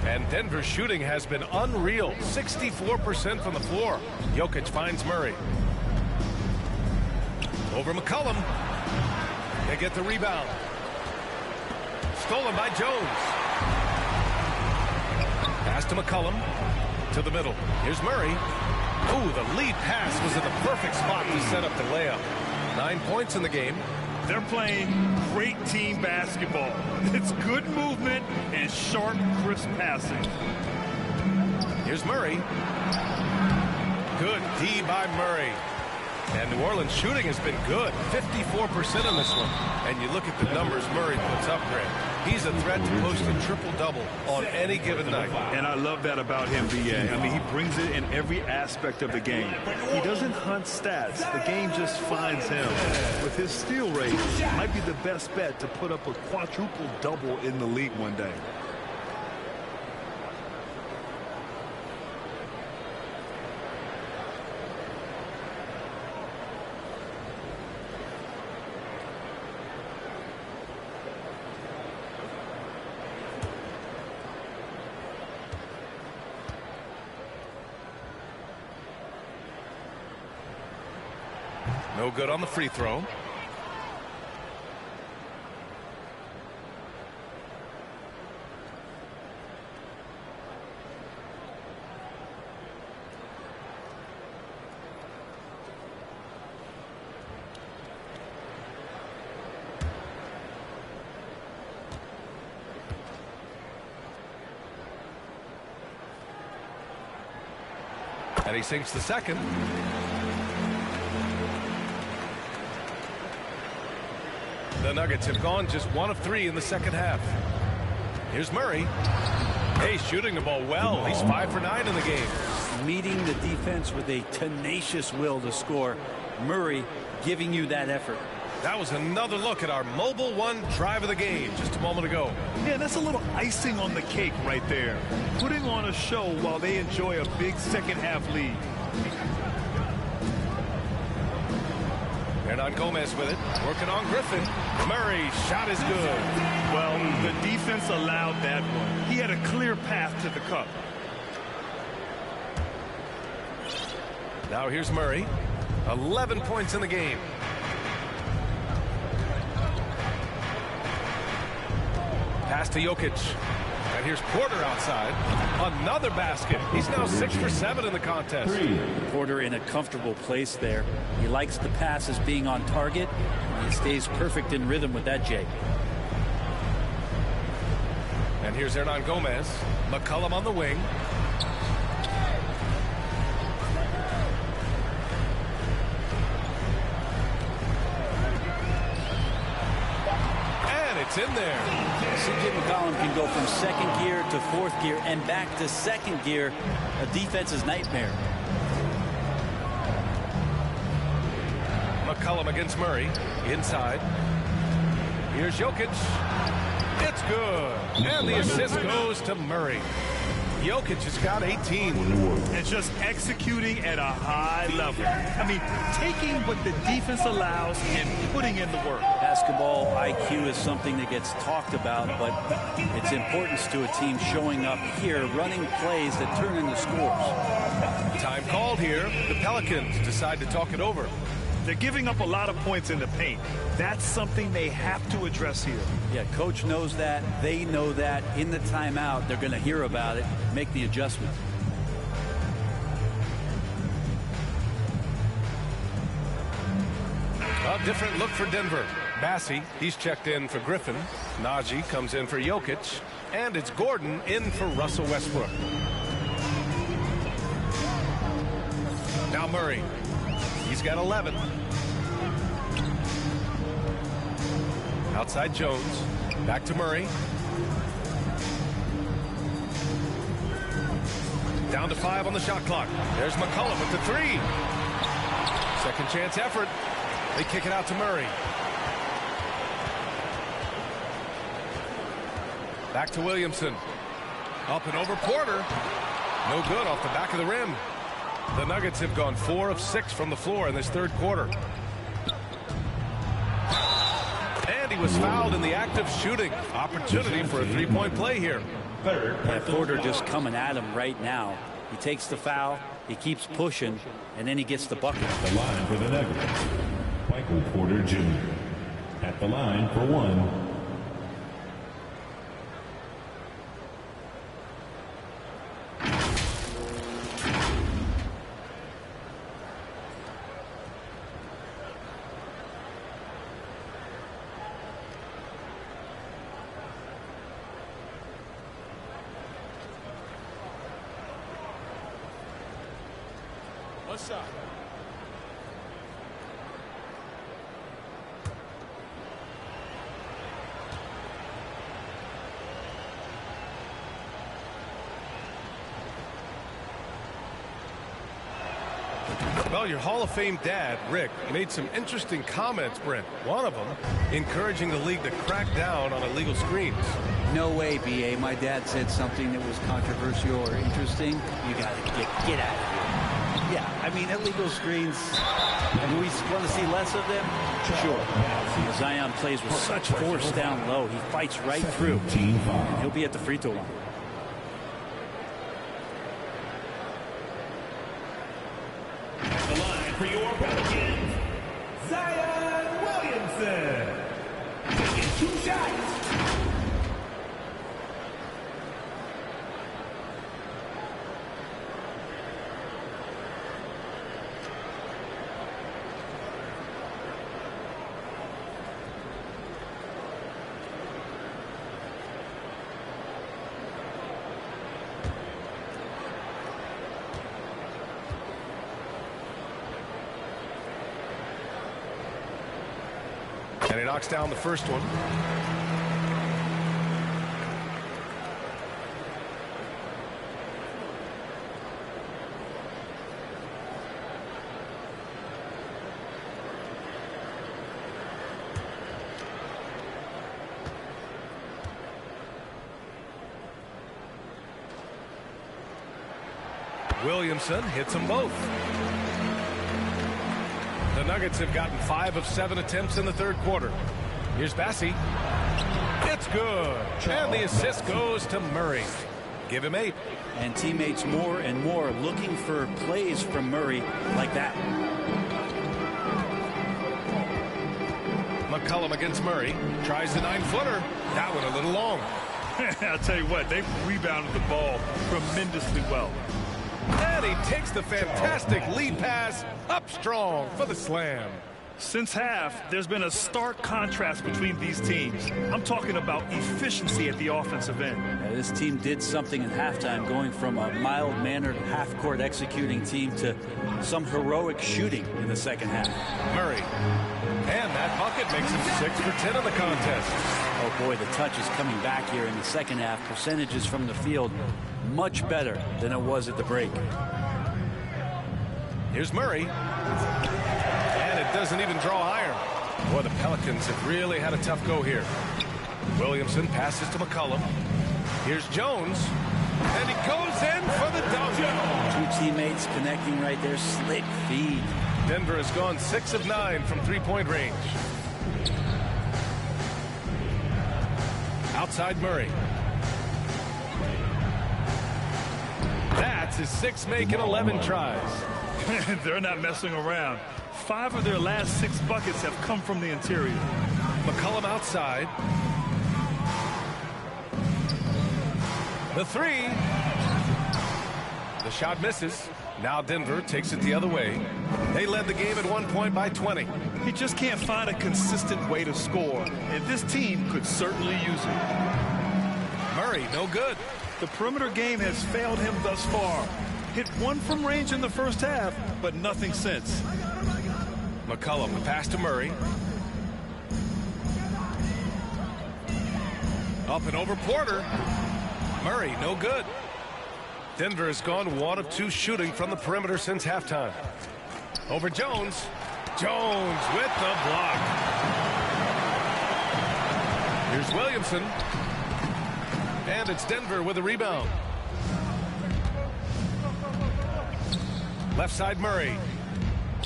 [SPEAKER 1] And Denver's shooting has been unreal. 64% from the floor. Jokic finds Murray. Over McCollum. They get the rebound. Stolen by Jones. Pass to McCollum. To the middle. Here's Murray. Ooh, the lead pass was in the perfect spot to set up the layup. 9 points in the game.
[SPEAKER 4] They're playing great team basketball. It's good movement and sharp, crisp passing.
[SPEAKER 1] Here's Murray. Good D by Murray. And New Orleans shooting has been good. 54% in this one. And you look at the numbers Murray puts up, Grant. He's a threat to post a triple-double on any given night.
[SPEAKER 4] And I love that about him, BA. I mean, he brings it in every aspect of the game. He doesn't hunt stats. The game just finds him. With his steal rate, might be the best bet to put up a quadruple-double in the league one day.
[SPEAKER 1] No good on the free throw. And he sinks the second. The Nuggets have gone just 1 of 3 in the second half. Here's Murray. Hey, shooting the ball well. He's 5 for 9 in the game.
[SPEAKER 3] Meeting the defense with a tenacious will to score. Murray giving you that effort.
[SPEAKER 1] That was another look at our Mobile One drive of the game just a moment ago.
[SPEAKER 4] Yeah, that's a little icing on the cake right there. Putting on a show while they enjoy a big second half lead.
[SPEAKER 1] Gomez with it, working on Griffin. Murray's shot is good.
[SPEAKER 4] Well, the defense allowed that one. He had a clear path to the cup.
[SPEAKER 1] Now here's Murray. 11 points in the game. Pass to Jokic. And here's Porter outside. Another basket. He's now 6 for 7 in the contest.
[SPEAKER 3] Porter in a comfortable place there. He likes the passes being on target. And he stays perfect in rhythm with that, Jay.
[SPEAKER 1] And here's Hernan Gomez. McCollum on the wing. And it's in there.
[SPEAKER 3] C.J. McCollum can go from second gear to fourth gear and back to second gear. A defense's nightmare.
[SPEAKER 1] McCollum against Murray. Inside. Here's Jokic. It's good. And the assist goes to Murray. Jokic has got 18.
[SPEAKER 4] And just executing at a high level. I mean, taking what the defense allows and putting in the work.
[SPEAKER 3] Basketball IQ is something that gets talked about, but its importance to a team showing up here, running plays that turn into scores.
[SPEAKER 1] Time called here. The Pelicans decide to talk it over.
[SPEAKER 4] They're giving up a lot of points in the paint. That's something they have to address here.
[SPEAKER 3] Yeah, coach knows that. They know that. In the timeout, they're going to hear about it, make the adjustments.
[SPEAKER 1] A different look for Denver. Bassey, he's checked in for Griffin. Najee comes in for Jokic. And it's Gordon in for Russell Westbrook. Now Murray. He's got 11. Outside Jones. Back to Murray. Down to 5 on the shot clock. There's McCollum with the 3. Second chance effort. They kick it out to Murray. Back to Williamson. Up and over Porter. No good off the back of the rim. The Nuggets have gone 4 of 6 from the floor in this third quarter. And he was fouled in the act of shooting. Opportunity for a three-point play here.
[SPEAKER 3] Yeah, Porter just coming at him right now. He takes the foul, he keeps pushing, and then he gets the bucket.
[SPEAKER 5] The line for the Nuggets, Michael Porter Jr. At the line for 1.
[SPEAKER 6] Shot.
[SPEAKER 1] Well, your Hall of Fame dad, Rick, made some interesting comments, Brent. One of them encouraging the league to crack down on illegal screens.
[SPEAKER 3] No way, B.A. My dad said something that was controversial or interesting. You got to get out of here. Yeah, I mean, illegal screens, do we want to see less of them? Sure. Zion plays with such force down low. He fights right through. He'll be at the free throw line.
[SPEAKER 5] At the line for your Pelicans, Zion Williamson. Taking 2 shots.
[SPEAKER 1] And he knocks down the first one. Williamson hits them both. The Nuggets have gotten 5 of 7 attempts in the third quarter. Here's Bassey. It's good. And the assist goes to Murray. Give him 8.
[SPEAKER 3] And teammates more and more looking for plays from Murray like that.
[SPEAKER 1] McCollum against Murray. Tries the 9-footer. That one a little long.
[SPEAKER 4] I'll tell you what, they've rebounded the ball tremendously well.
[SPEAKER 1] And he takes the fantastic lead pass up strong for the slam.
[SPEAKER 4] Since half, there's been a stark contrast between these teams. I'm talking about efficiency at the offensive end.
[SPEAKER 3] This team did something in halftime, going from a mild-mannered half-court executing team to some heroic shooting in the second half.
[SPEAKER 1] Murray. And that bucket makes him 6 for 10 in the contest.
[SPEAKER 3] Oh, boy, the touch is coming back here in the second half. Percentages from the field much better than it was at the break.
[SPEAKER 1] Here's Murray. And it doesn't even draw iron. Boy, the Pelicans have really had a tough go here. Williamson passes to McCollum. Here's Jones. And he goes in for the dunk.
[SPEAKER 3] 2 teammates connecting right there. Slick feed.
[SPEAKER 1] Denver has gone 6 of 9 from three-point range. Outside Murray. That's his 6th make in 11 tries.
[SPEAKER 4] They're not messing around. 5 of their last 6 buckets have come from the interior.
[SPEAKER 1] McCollum outside. The 3. The shot misses. Now Denver takes it the other way. They led the game at one point by 20.
[SPEAKER 4] He just can't find a consistent way to score, and this team could certainly use it.
[SPEAKER 1] Murray, no good.
[SPEAKER 4] The perimeter game has failed him thus far. Hit one from range in the first half, but nothing since.
[SPEAKER 1] McCollum, the pass to Murray. Up and over Porter. Murray, no good. Denver has gone 1 of 2 shooting from the perimeter since halftime. Over Jones. Jones with the block. Here's Williamson. And it's Denver with a rebound. Left side Murray.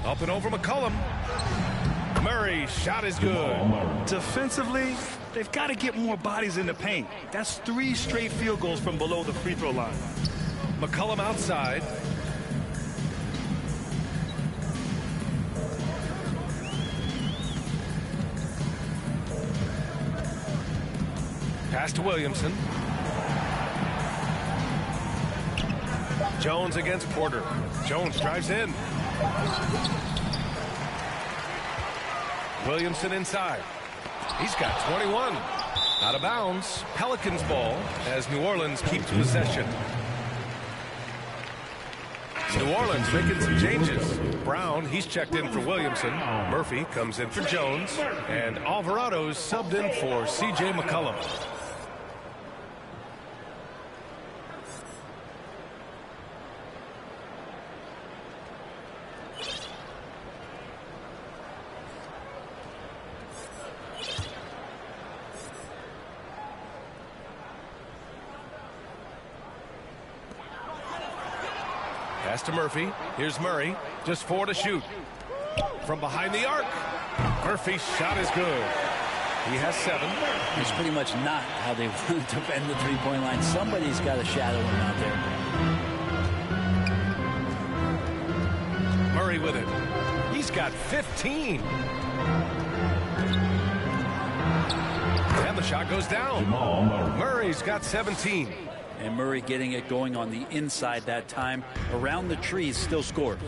[SPEAKER 1] Up and over McCollum. Murray's shot is good.
[SPEAKER 4] Defensively, they've got to get more bodies in the paint. That's 3 straight field goals from below the free throw line.
[SPEAKER 1] McCollum outside. Pass to Williamson. Jones against Porter. Jones drives in. Williamson inside. He's got 21. Out of bounds. Pelicans ball as New Orleans keeps possession. New Orleans making some changes. Brown, he's checked in for Williamson. Murphy comes in for Jones. And Alvarado's subbed in for C.J. McCollum. Pass to Murphy. Here's Murray. Just 4 to shoot. From behind the arc. Murphy's shot is good. He has 7.
[SPEAKER 3] It's pretty much not how they want to defend the three-point line. Somebody's got to shadow him out there.
[SPEAKER 1] Murray with it. He's got 15. And the shot goes down. Murray's got 17.
[SPEAKER 3] And Murray getting it going on the inside that time. Around the trees, still scored.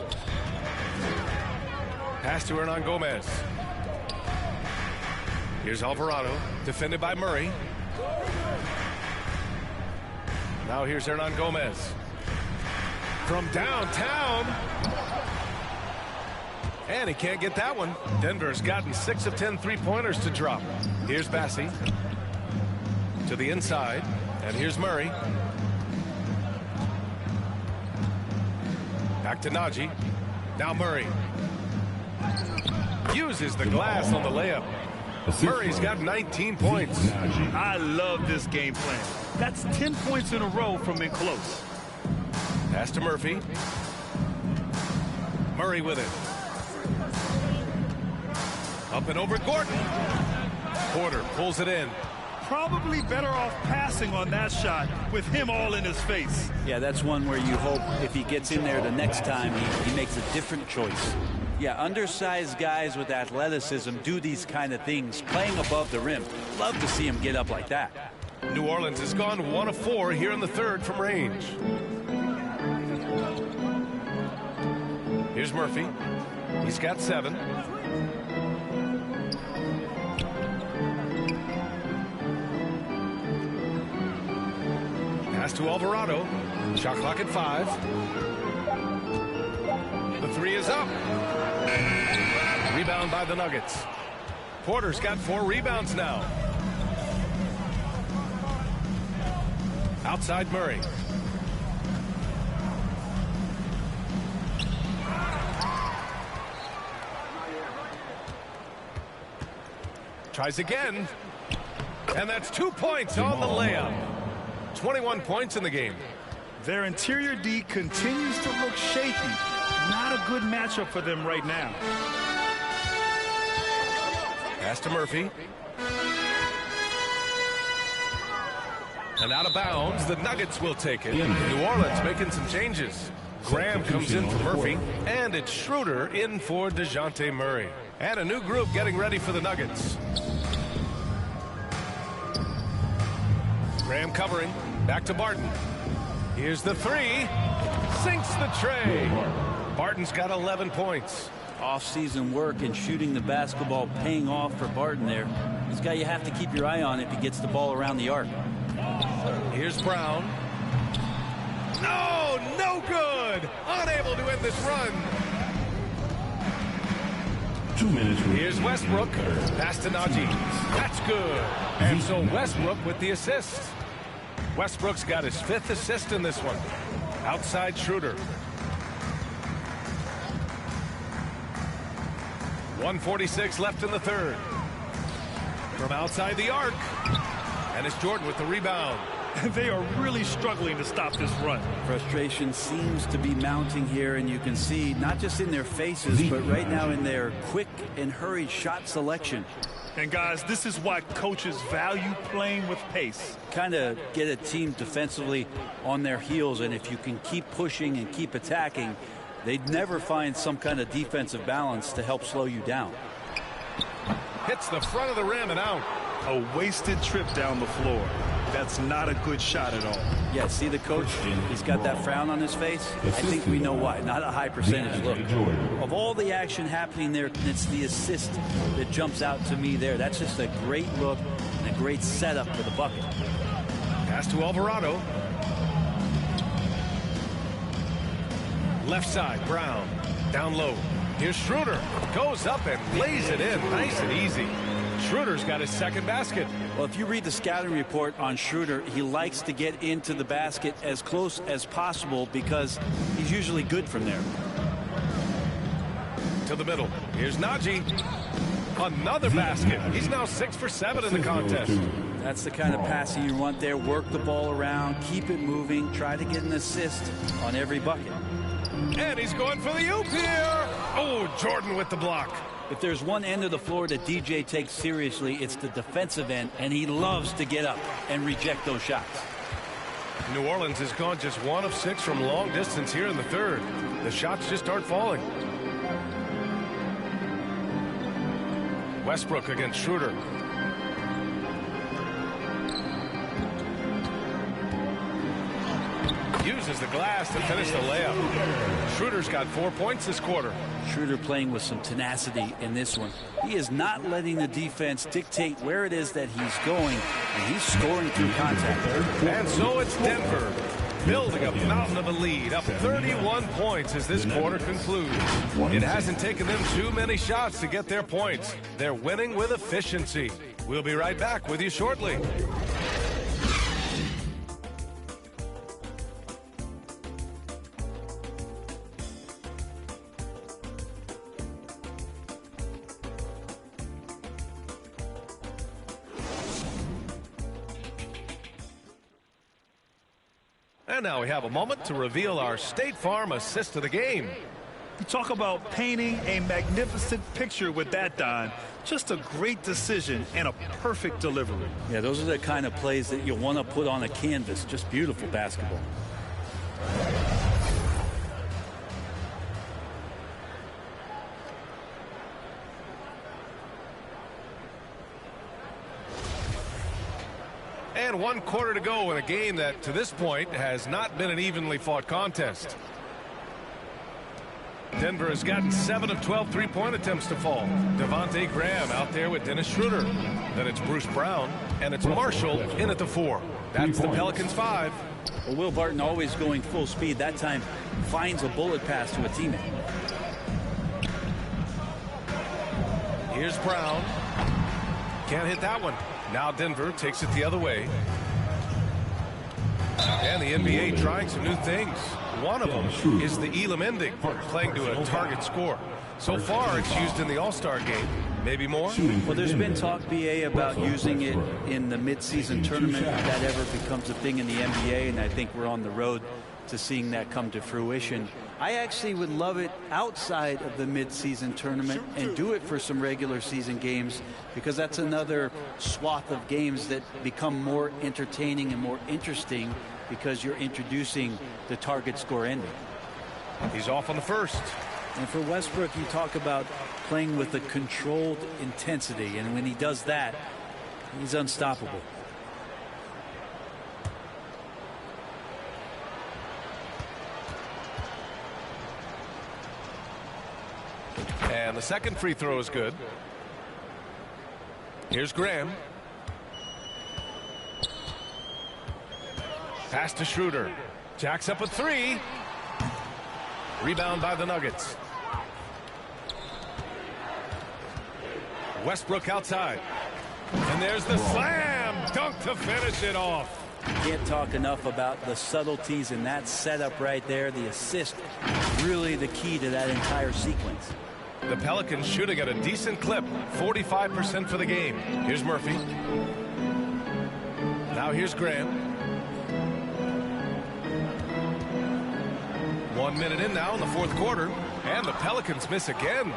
[SPEAKER 1] Pass to Hernan Gomez. Here's Alvarado, defended by Murray. Now here's Hernan Gomez. From downtown. And he can't get that one. Denver's gotten 6 of 10 three-pointers to drop. Here's Bassi. To the inside. And here's Murray. Back to Najee. Now Murray. Uses the glass on the layup. Murray's got 19 points.
[SPEAKER 4] I love this game plan. That's 10 points in a row from in close.
[SPEAKER 1] Pass to Murphy. Murray with it. Up and over Gordon. Porter pulls it in.
[SPEAKER 4] Probably better off passing on that shot with him all in his face.
[SPEAKER 3] Yeah, that's one where you hope if he gets in there the next time, he makes a different choice. Yeah, undersized guys with athleticism do these kind of things, playing above the rim. Love to see him get up like that.
[SPEAKER 1] New Orleans has gone 1 of 4 here in the third from range. Here's Murphy. He's got 7. Pass to Alvarado. Shot clock at 5. The 3 is up. Rebound by the Nuggets. Porter's got 4 rebounds now. Outside Murray. Tries again. And that's 2 points on the layup. 21 points in the game.
[SPEAKER 4] Their interior D continues to look shaky. Not a good matchup for them right now.
[SPEAKER 1] Pass to Murphy. And out of bounds, the Nuggets will take it. New Orleans making some changes. Graham comes in for Murphy, and it's Schroeder in for DeJounte Murray. And a new group getting ready for the Nuggets. Graham covering. Back to Barton. Here's the 3. Sinks the tray. Barton's got 11 points.
[SPEAKER 3] off-season work and shooting the basketball paying off for Barton there. This guy, you have to keep your eye on if he gets the ball around the arc.
[SPEAKER 1] Here's Brown. Oh, no good! Unable to end this run.
[SPEAKER 5] 2 minutes.
[SPEAKER 1] Here's Westbrook. Pass to Najee. That's good. And so Westbrook with the assist. Westbrook's got his 5th assist in this one. Outside Schroeder. 1:46 left in the third. From outside the arc. And it's Jordan with the rebound.
[SPEAKER 4] They are really struggling to stop this run.
[SPEAKER 3] Frustration seems to be mounting here, and you can see not just in their faces, but right now in their quick and hurried shot selection.
[SPEAKER 4] And guys, this is why coaches value playing with pace.
[SPEAKER 3] Kind of get a team defensively on their heels, and if you can keep pushing and keep attacking, they'd never find some kind of defensive balance to help slow you down.
[SPEAKER 1] Hits the front of the rim and out.
[SPEAKER 4] A wasted trip down the floor. That's not a good shot at all.
[SPEAKER 3] Yeah, see the coach? He's got that frown on his face. I think we know why. Not a high percentage look. Of all the action happening there, it's the assist that jumps out to me there. That's just a great look and a great setup for the bucket.
[SPEAKER 1] Pass to Alvarado. Left side, Brown. Down low. Here's Schroeder. Goes up and lays it in. Nice and easy. Schroeder's got his 2nd basket.
[SPEAKER 3] Well, if you read the scouting report on Schroeder, he likes to get into the basket as close as possible because he's usually good from there.
[SPEAKER 1] To the middle. Here's Najee. Another basket. He's now 6 for 7 in the contest.
[SPEAKER 3] That's the kind of passing you want there. Work the ball around, keep it moving, try to get an assist on every bucket.
[SPEAKER 1] And he's going for the oop here. Oh, Jordan with the block.
[SPEAKER 3] If there's one end of the floor that DJ takes seriously, it's the defensive end, and he loves to get up and reject those shots.
[SPEAKER 1] New Orleans has gone just 1 of 6 from long distance here in the third. The shots just aren't falling. Westbrook against Schroeder. Uses the glass to finish the layup. Schroeder's got 4 points this quarter.
[SPEAKER 3] Schroeder playing with some tenacity in this one. He is not letting the defense dictate where it is that he's going, and he's scoring through contact.
[SPEAKER 1] And so it's Denver building a mountain of a lead, up 31 points as this quarter concludes. It hasn't taken them too many shots to get their points. They're winning with efficiency. We'll be right back with you shortly. And now we have a moment to reveal our State Farm assist of the game.
[SPEAKER 4] You talk about painting a magnificent picture with that, Don. Just a great decision and a perfect delivery.
[SPEAKER 3] Yeah, those are the kind of plays that you want to put on a canvas. Just beautiful basketball.
[SPEAKER 1] And 1 quarter to go in a game that, to this point, has not been an evenly fought contest. Denver has gotten 7 of 12 three-point attempts to fall. Devontae Graham out there with Dennis Schroeder. Then it's Bruce Brown, and it's Marshall in at the 4. That's the Pelicans 5.
[SPEAKER 3] Well, Will Barton always going full speed. That time finds a bullet pass to a teammate.
[SPEAKER 1] Here's Brown. Can't hit that one. Now Denver takes it the other way. And the NBA trying some new things. One of them is the Elam ending, playing to a target score. So far, it's used in the All-Star game. Maybe more?
[SPEAKER 3] Well, there's been talk, BA, about using it in the midseason tournament if that ever becomes a thing in the NBA, and I think we're on the road to seeing that come to fruition. I actually would love it outside of the midseason tournament and do it for some regular season games, because that's another swath of games that become more entertaining and more interesting because you're introducing the target score ending.
[SPEAKER 1] He's off on the first.
[SPEAKER 3] And for Westbrook, you talk about playing with a controlled intensity, and when he does that, he's unstoppable.
[SPEAKER 1] And the second free throw is good. Here's Graham. Pass to Schroeder. Jacks up a three. Rebound by the Nuggets. Westbrook outside. And there's the slam dunk to finish it off.
[SPEAKER 3] Can't talk enough about the subtleties in that setup right there. The assist, really the key to that entire sequence.
[SPEAKER 1] The Pelicans shooting at a decent clip, 45% for the game. Here's Murphy. Now here's Graham. 1 minute in now in the fourth quarter, and the Pelicans miss again.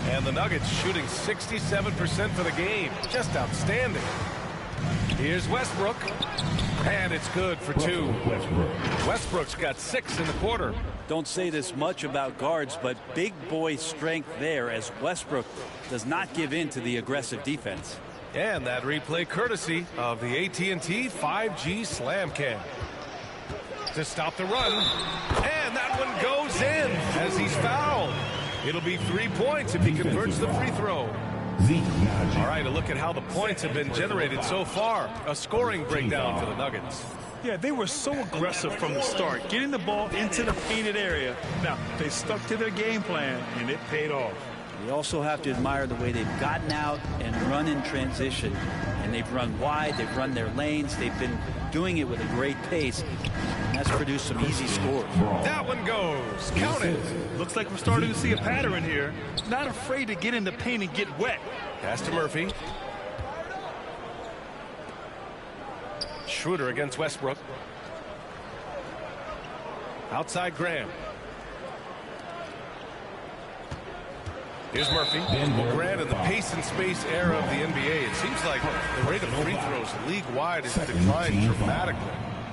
[SPEAKER 1] And the Nuggets shooting 67% for the game. Just outstanding. Here's Westbrook. And it's good for two. Westbrook's got 6 in the quarter.
[SPEAKER 3] Don't say this much about guards, but big boy strength there as Westbrook does not give in to the aggressive defense.
[SPEAKER 1] And that replay courtesy of the AT&T 5G Slam Cam. To stop the run. And that one goes in as he's fouled. It'll be 3 points if he converts the free throw. All right, a look at how the points have been generated so far. A scoring breakdown for the Nuggets.
[SPEAKER 4] Yeah, they were so aggressive from the start, getting the ball into the painted area. Now, they stuck to their game plan, and it paid off.
[SPEAKER 3] We also have to admire the way they've gotten out and run in transition. And they've run wide, they've run their lanes, they've been doing it with a great pace. And that's produced some easy scores.
[SPEAKER 1] That one goes. Count it.
[SPEAKER 4] Looks like we're starting to see a pattern here. Not afraid to get in the paint and get wet.
[SPEAKER 1] Pass to Murphy. Schroeder against Westbrook. Outside Graham. Here's Murphy. Grant in the pace and space era of the NBA. It seems like the rate of free throws league-wide has declined dramatically.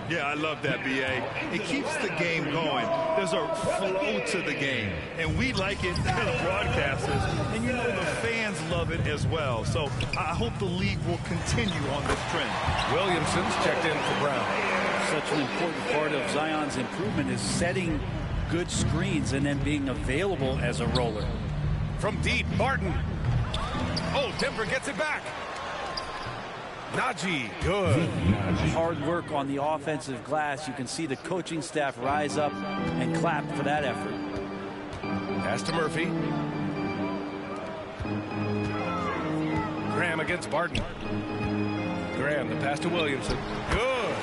[SPEAKER 4] Yeah, I love that, B.A. It keeps the game going. There's a flow to the game, and we like it as broadcasters, and you know the fans love it as well. So I hope the league will continue on this trend.
[SPEAKER 1] Williamson's checked in for Brown.
[SPEAKER 3] Such an important part of Zion's improvement is setting good screens and then being available as a roller.
[SPEAKER 1] From deep, Barton. Oh, Denver gets it back. Najee, good.
[SPEAKER 3] Hard work on the offensive glass. You can see the coaching staff rise up and clap for that effort.
[SPEAKER 1] Pass to Murphy. Graham against Barton. Graham, the pass to Williamson. Good.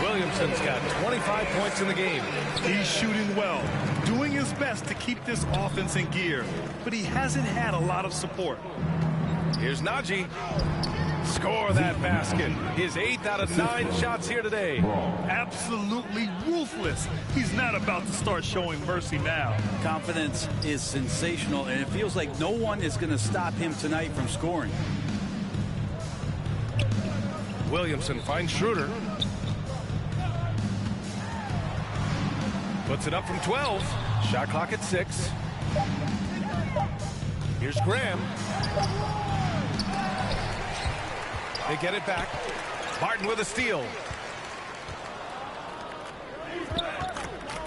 [SPEAKER 1] Williamson's got 25 points in the game.
[SPEAKER 4] He's shooting well, doing his best to keep this offense in gear, but he hasn't had a lot of support.
[SPEAKER 1] Here's Najee. Score that basket. His 8th out of 9 shots here today.
[SPEAKER 4] Absolutely ruthless. He's not about to start showing mercy now.
[SPEAKER 3] Confidence is sensational, and it feels like no one is going to stop him tonight from scoring.
[SPEAKER 1] Williamson finds Schroeder. Puts it up from 12. Shot clock at 6. Here's Graham. They get it back. Barton with a steal.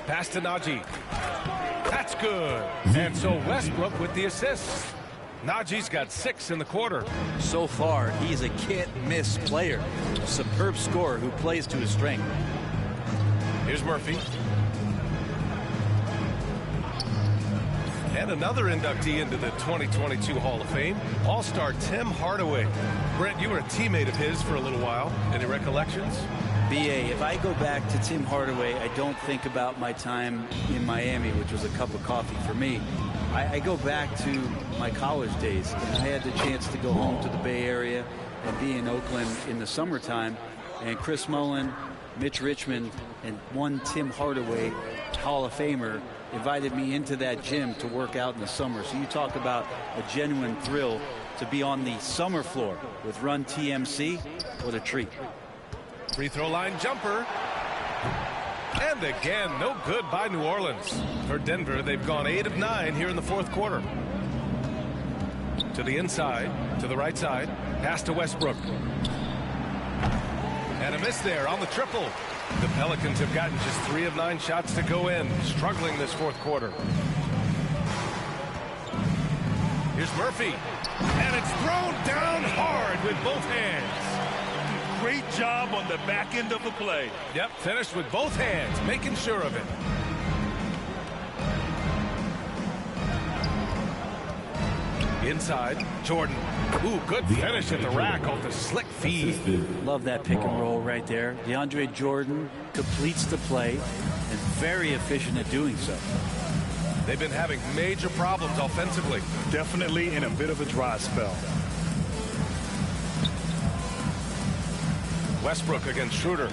[SPEAKER 1] Pass to Najee. That's good. And so Westbrook with the assist. Najee's got 6 in the quarter.
[SPEAKER 3] So far, he's a can't-miss player. A superb scorer who plays to his strength.
[SPEAKER 1] Here's Murphy. And another inductee into the 2022 Hall of Fame, All-Star Tim Hardaway. Brent, you were a teammate of his for a little while. Any recollections?
[SPEAKER 3] B.A., if I go back to Tim Hardaway, I don't think about my time in Miami, which was a cup of coffee for me. I go back to my college days. And I had the chance to go home to the Bay Area and be in Oakland in the summertime. And Chris Mullin, Mitch Richmond, and one Tim Hardaway, Hall of Famer, invited me into that gym to work out in the summer. So you talk about a genuine thrill to be on the summer floor with Run TMC. What a treat.
[SPEAKER 1] Free throw line jumper. And again, no good by New Orleans. For Denver, they've gone 8 of 9 here in the fourth quarter. To the inside, to the right side. Pass to Westbrook. And a miss there on the triple. The Pelicans have gotten just 3 of 9 shots to go in, struggling this fourth quarter. Here's Murphy. And it's thrown down hard with both hands.
[SPEAKER 4] Great job on the back end of the play.
[SPEAKER 1] Yep, finished with both hands, making sure of it. Inside, Jordan. Ooh, good finish at the rack off the slick feed.
[SPEAKER 3] Love that pick and roll right there. DeAndre Jordan completes the play and very efficient at doing so.
[SPEAKER 1] They've been having major problems offensively.
[SPEAKER 4] Definitely in a bit of a dry spell.
[SPEAKER 1] Westbrook against Schroeder.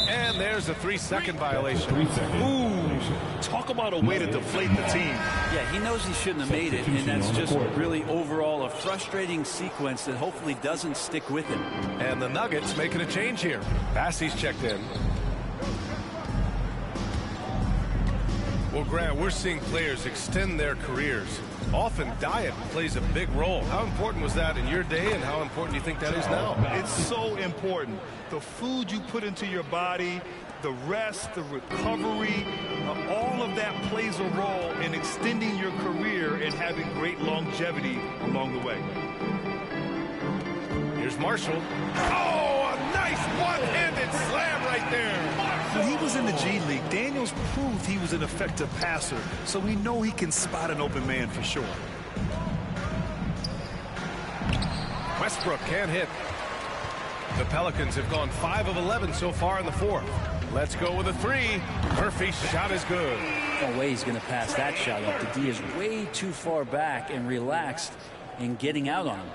[SPEAKER 1] And there's a 3-second violation.
[SPEAKER 4] Ooh, talk about a way to deflate the team.
[SPEAKER 3] Yeah, he knows he shouldn't have made it, and that's just really overall a frustrating sequence that hopefully doesn't stick with him.
[SPEAKER 1] And the Nuggets making a change here. Bassey's checked in. Well, Grant, we're seeing players extend their careers. Often diet plays a big role. How important was that in your day, and how important do you think that is now?
[SPEAKER 4] It's so important. The food you put into your body, the rest, the recovery, all of that plays a role in extending your career and having great longevity along the way.
[SPEAKER 1] Here's Marshall. Oh, a nice one-handed slam right there.
[SPEAKER 4] When he was in the G League, Daniels proved he was an effective passer, so we know he can spot an open man for sure.
[SPEAKER 1] Westbrook can't hit. The Pelicans have gone 5 of 11 so far in the fourth. Let's go with a 3. Murphy's shot is good.
[SPEAKER 3] No way he's going to pass that shot up. The D is way too far back and relaxed in getting out on him.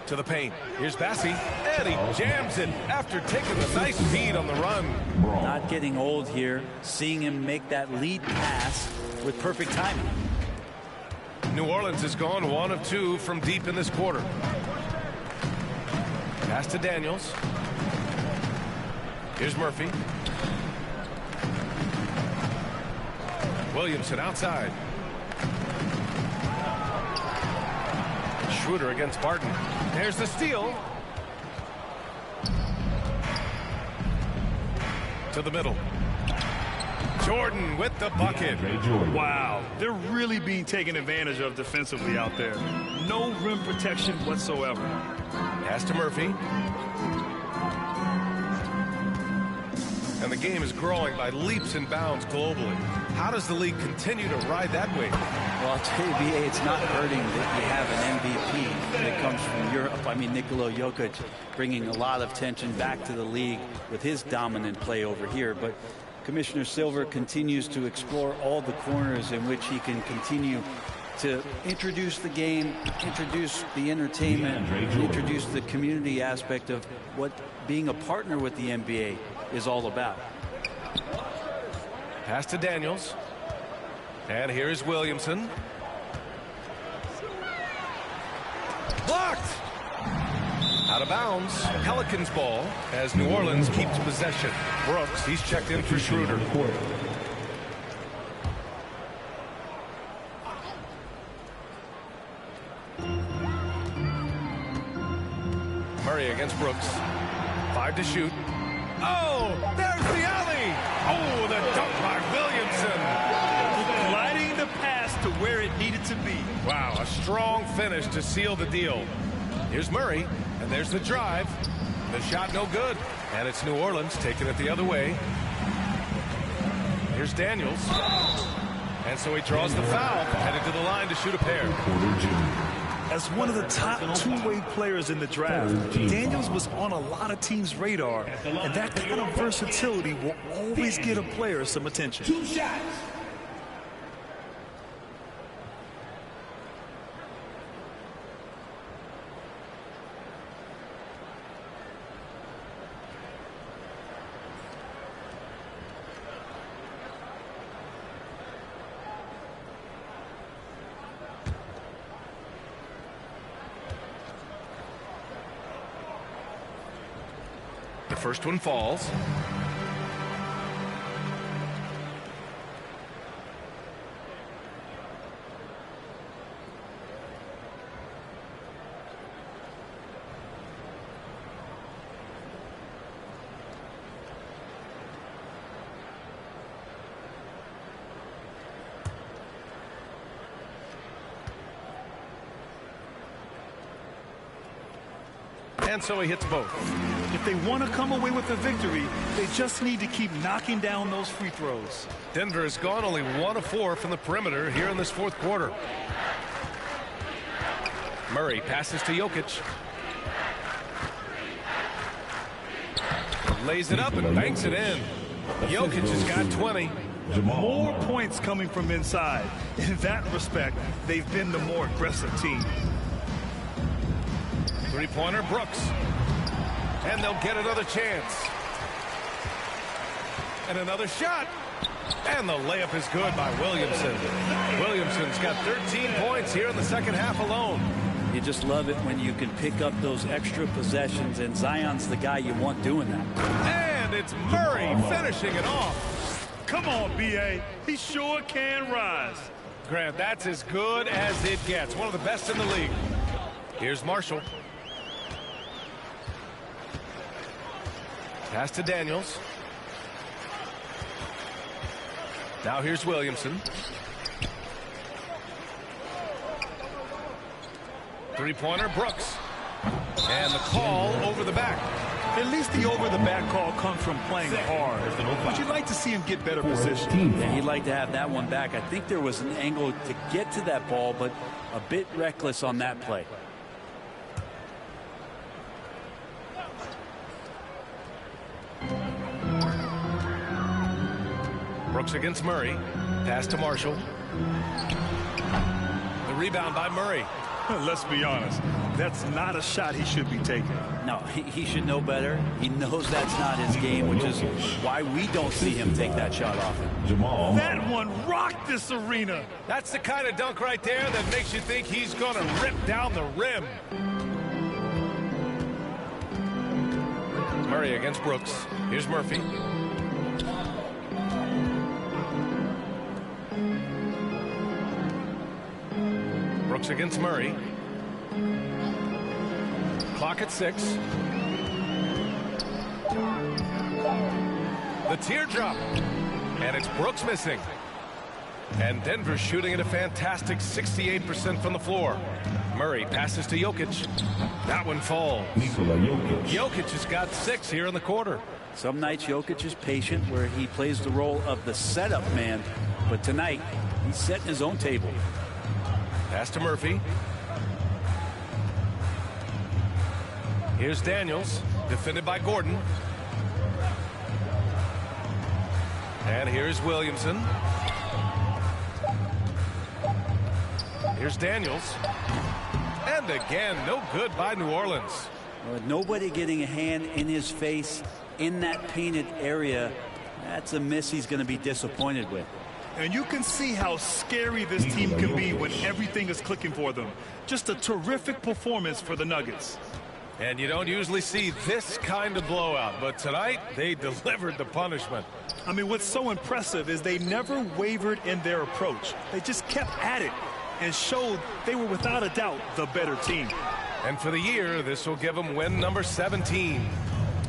[SPEAKER 1] To the paint. Here's Bassey. And he jams it after taking the nice feed on the run.
[SPEAKER 3] Not getting old here. Seeing him make that lead pass with perfect timing.
[SPEAKER 1] New Orleans has gone 1 of 2 from deep in this quarter. Pass to Daniels. Here's Murphy. Williamson outside. Schroeder against Barton. There's the steal. To the middle. Jordan with the bucket.
[SPEAKER 4] Wow, they're really being taken advantage of defensively out there. No rim protection whatsoever.
[SPEAKER 1] Pass to Murphy. And the game is growing by leaps and bounds globally. How does the league continue to ride that wave?
[SPEAKER 3] Well, I'll tell you, BA, it's not hurting that you have an MVP that comes from Europe. I mean, Nikola Jokic bringing a lot of tension back to the league with his dominant play over here. But Commissioner Silver continues to explore all the corners in which he can continue to introduce the game, introduce the entertainment, introduce the community aspect of what being a partner with the NBA is all about.
[SPEAKER 1] Pass to Daniels. And here is Williamson. Blocked! Out of bounds. Pelicans ball as New Orleans keeps possession. Brooks, he's checked in for Schroeder. Murray against Brooks. 5 to shoot. Oh, there's the alley. Oh, the dunk by Williamson.
[SPEAKER 4] Gliding the pass to where it needed to be.
[SPEAKER 1] Wow, a strong finish to seal the deal. Here's Murray, and there's the drive. The shot no good, and it's New Orleans taking it the other way. Here's Daniels. And so he draws the foul, headed to the line to shoot a pair.
[SPEAKER 4] As one of the top two-way players in the draft, Daniels was on a lot of teams' radar, and that kind of versatility will always get a player some attention.
[SPEAKER 5] 2 shots.
[SPEAKER 1] The first one falls. and so he hits both.
[SPEAKER 4] If they want to come away with a victory, they just need to keep knocking down those free throws.
[SPEAKER 1] Denver has gone only 1 of 4 from the perimeter here in this fourth quarter. Murray passes to Jokic. Lays it up and banks it in. Jokic has got 20.
[SPEAKER 4] More points coming from inside. In that respect, they've been the more aggressive team.
[SPEAKER 1] Three-pointer, Brooks. And they'll get another chance. And another shot. And the layup is good by Williamson. Williamson's got 13 points here in the second half alone.
[SPEAKER 3] You just love it when you can pick up those extra possessions, and Zion's the guy you want doing that.
[SPEAKER 1] And it's Murray finishing it off.
[SPEAKER 4] Come on, B.A. He sure can rise.
[SPEAKER 1] Grant, that's as good as it gets. One of the best in the league. Here's Marshall. Pass to Daniels. Now here's Williamson. Three-pointer, Brooks. And the call over the back.
[SPEAKER 4] At least the over-the-back call comes from playing hard. But you'd like to see him get better position.
[SPEAKER 3] Yeah, he'd like to have that one back. I think there was an angle to get to that ball, but a bit reckless on that play.
[SPEAKER 1] Brooks against Murray. Pass to Marshall. The rebound by Murray.
[SPEAKER 4] Let's be honest. That's not a shot he should be taking.
[SPEAKER 3] No, he should know better. He knows that's not his game, which is why we don't see him take that shot often.
[SPEAKER 4] That one rocked this arena.
[SPEAKER 1] That's the kind of dunk right there that makes you think he's going to rip down the rim. Murray against Brooks. Here's Murphy. Brooks against Murray. Clock at 6. The teardrop. And it's Brooks missing. And Denver shooting at a fantastic 68% from the floor. Murray passes to Jokic. That one falls. Jokic has got 6 here in the quarter.
[SPEAKER 3] Some nights Jokic is patient, where he plays the role of the setup man. But tonight, he's setting his own table.
[SPEAKER 1] Pass to Murphy. Here's Daniels, defended by Gordon. And here's Williamson. Here's Daniels. And again, no good by New Orleans.
[SPEAKER 3] Nobody getting a hand in his face in that painted area. That's a miss he's going to be disappointed with.
[SPEAKER 4] And you can see how scary this team can be when everything is clicking for them. Just a terrific performance for the Nuggets.
[SPEAKER 1] And you don't usually see this kind of blowout, but tonight they delivered the punishment.
[SPEAKER 4] I mean, what's so impressive is they never wavered in their approach. They just kept at it and showed they were without a doubt the better team.
[SPEAKER 1] And for the year, this will give them win number 17.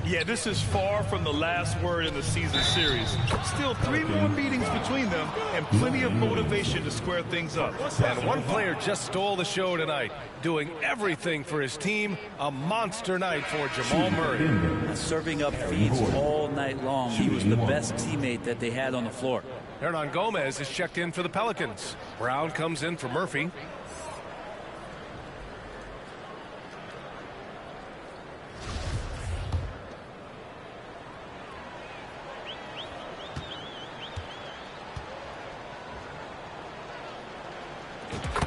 [SPEAKER 4] Yeah, this is far from the last word in the season series. Still 3 more meetings between them and plenty of motivation to square things up.
[SPEAKER 1] And one player just stole the show tonight, doing everything for his team. A monster night for Jamal Murray.
[SPEAKER 3] Serving up feeds all night long. He was the best teammate that they had on the floor.
[SPEAKER 1] Hernan Gomez is checked in for the Pelicans. Brown comes in for Murphy.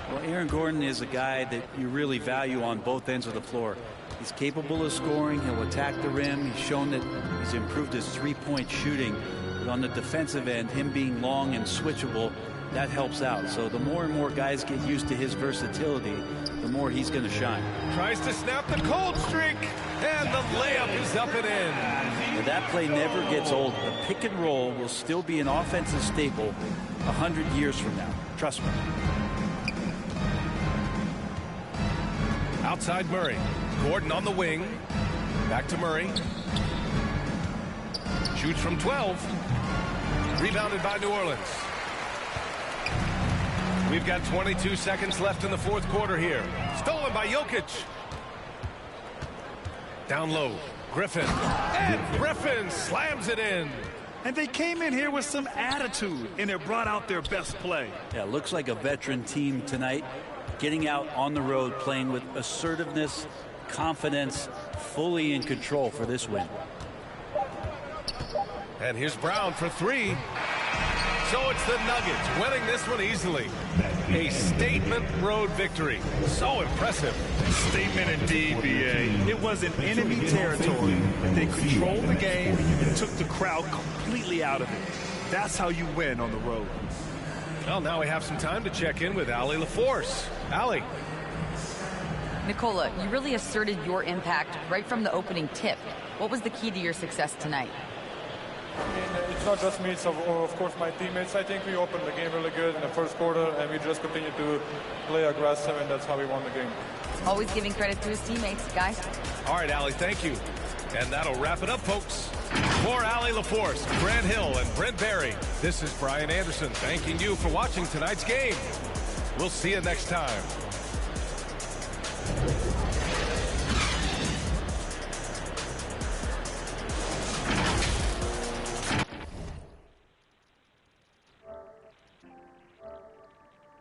[SPEAKER 3] Well, Aaron Gordon is a guy that you really value on both ends of the floor. He's capable of scoring. He'll attack the rim. He's shown that he's improved his three-point shooting. But on the defensive end, him being long and switchable, that helps out. So the more and more guys get used to his versatility, the more he's going to shine.
[SPEAKER 1] Tries to snap the cold streak, and the layup is up and in.
[SPEAKER 3] Well, that play never gets old. The pick and roll will still be an offensive staple 100 years from now. Trust me.
[SPEAKER 1] Outside Murray. Gordon on the wing. Back to Murray. Shoots from 12. Rebounded by New Orleans. We've got 22 seconds left in the fourth quarter here. Stolen by Jokic. Down low, Griffin. And Griffin slams it in.
[SPEAKER 4] And they came in here with some attitude, and it brought out their best play.
[SPEAKER 3] Yeah, looks like a veteran team tonight, getting out on the road, playing with assertiveness, confidence, fully in control for this win.
[SPEAKER 1] And here's Brown for three. So it's the Nuggets winning this one easily. A statement road victory. So impressive.
[SPEAKER 4] Statement indeed, BA. It was an enemy territory, but they controlled the game and took the crowd completely out of it. That's how you win on the road.
[SPEAKER 1] Well, now we have some time to check in with Allie LaForce. Allie.
[SPEAKER 2] Nikola, you really asserted your impact right from the opening tip. What was the key to your success tonight?
[SPEAKER 11] I mean, it's not just me, it's of course my teammates. I think we opened the game really good in the first quarter, and we just continued to play aggressive, and that's how we won the game.
[SPEAKER 2] Always giving credit to his teammates, guys.
[SPEAKER 1] All right, Allie, thank you. And that'll wrap it up, folks. For Allie LaForce, Grant Hill, and Brent Barry, this is Brian Anderson thanking you for watching tonight's game. We'll see you next time.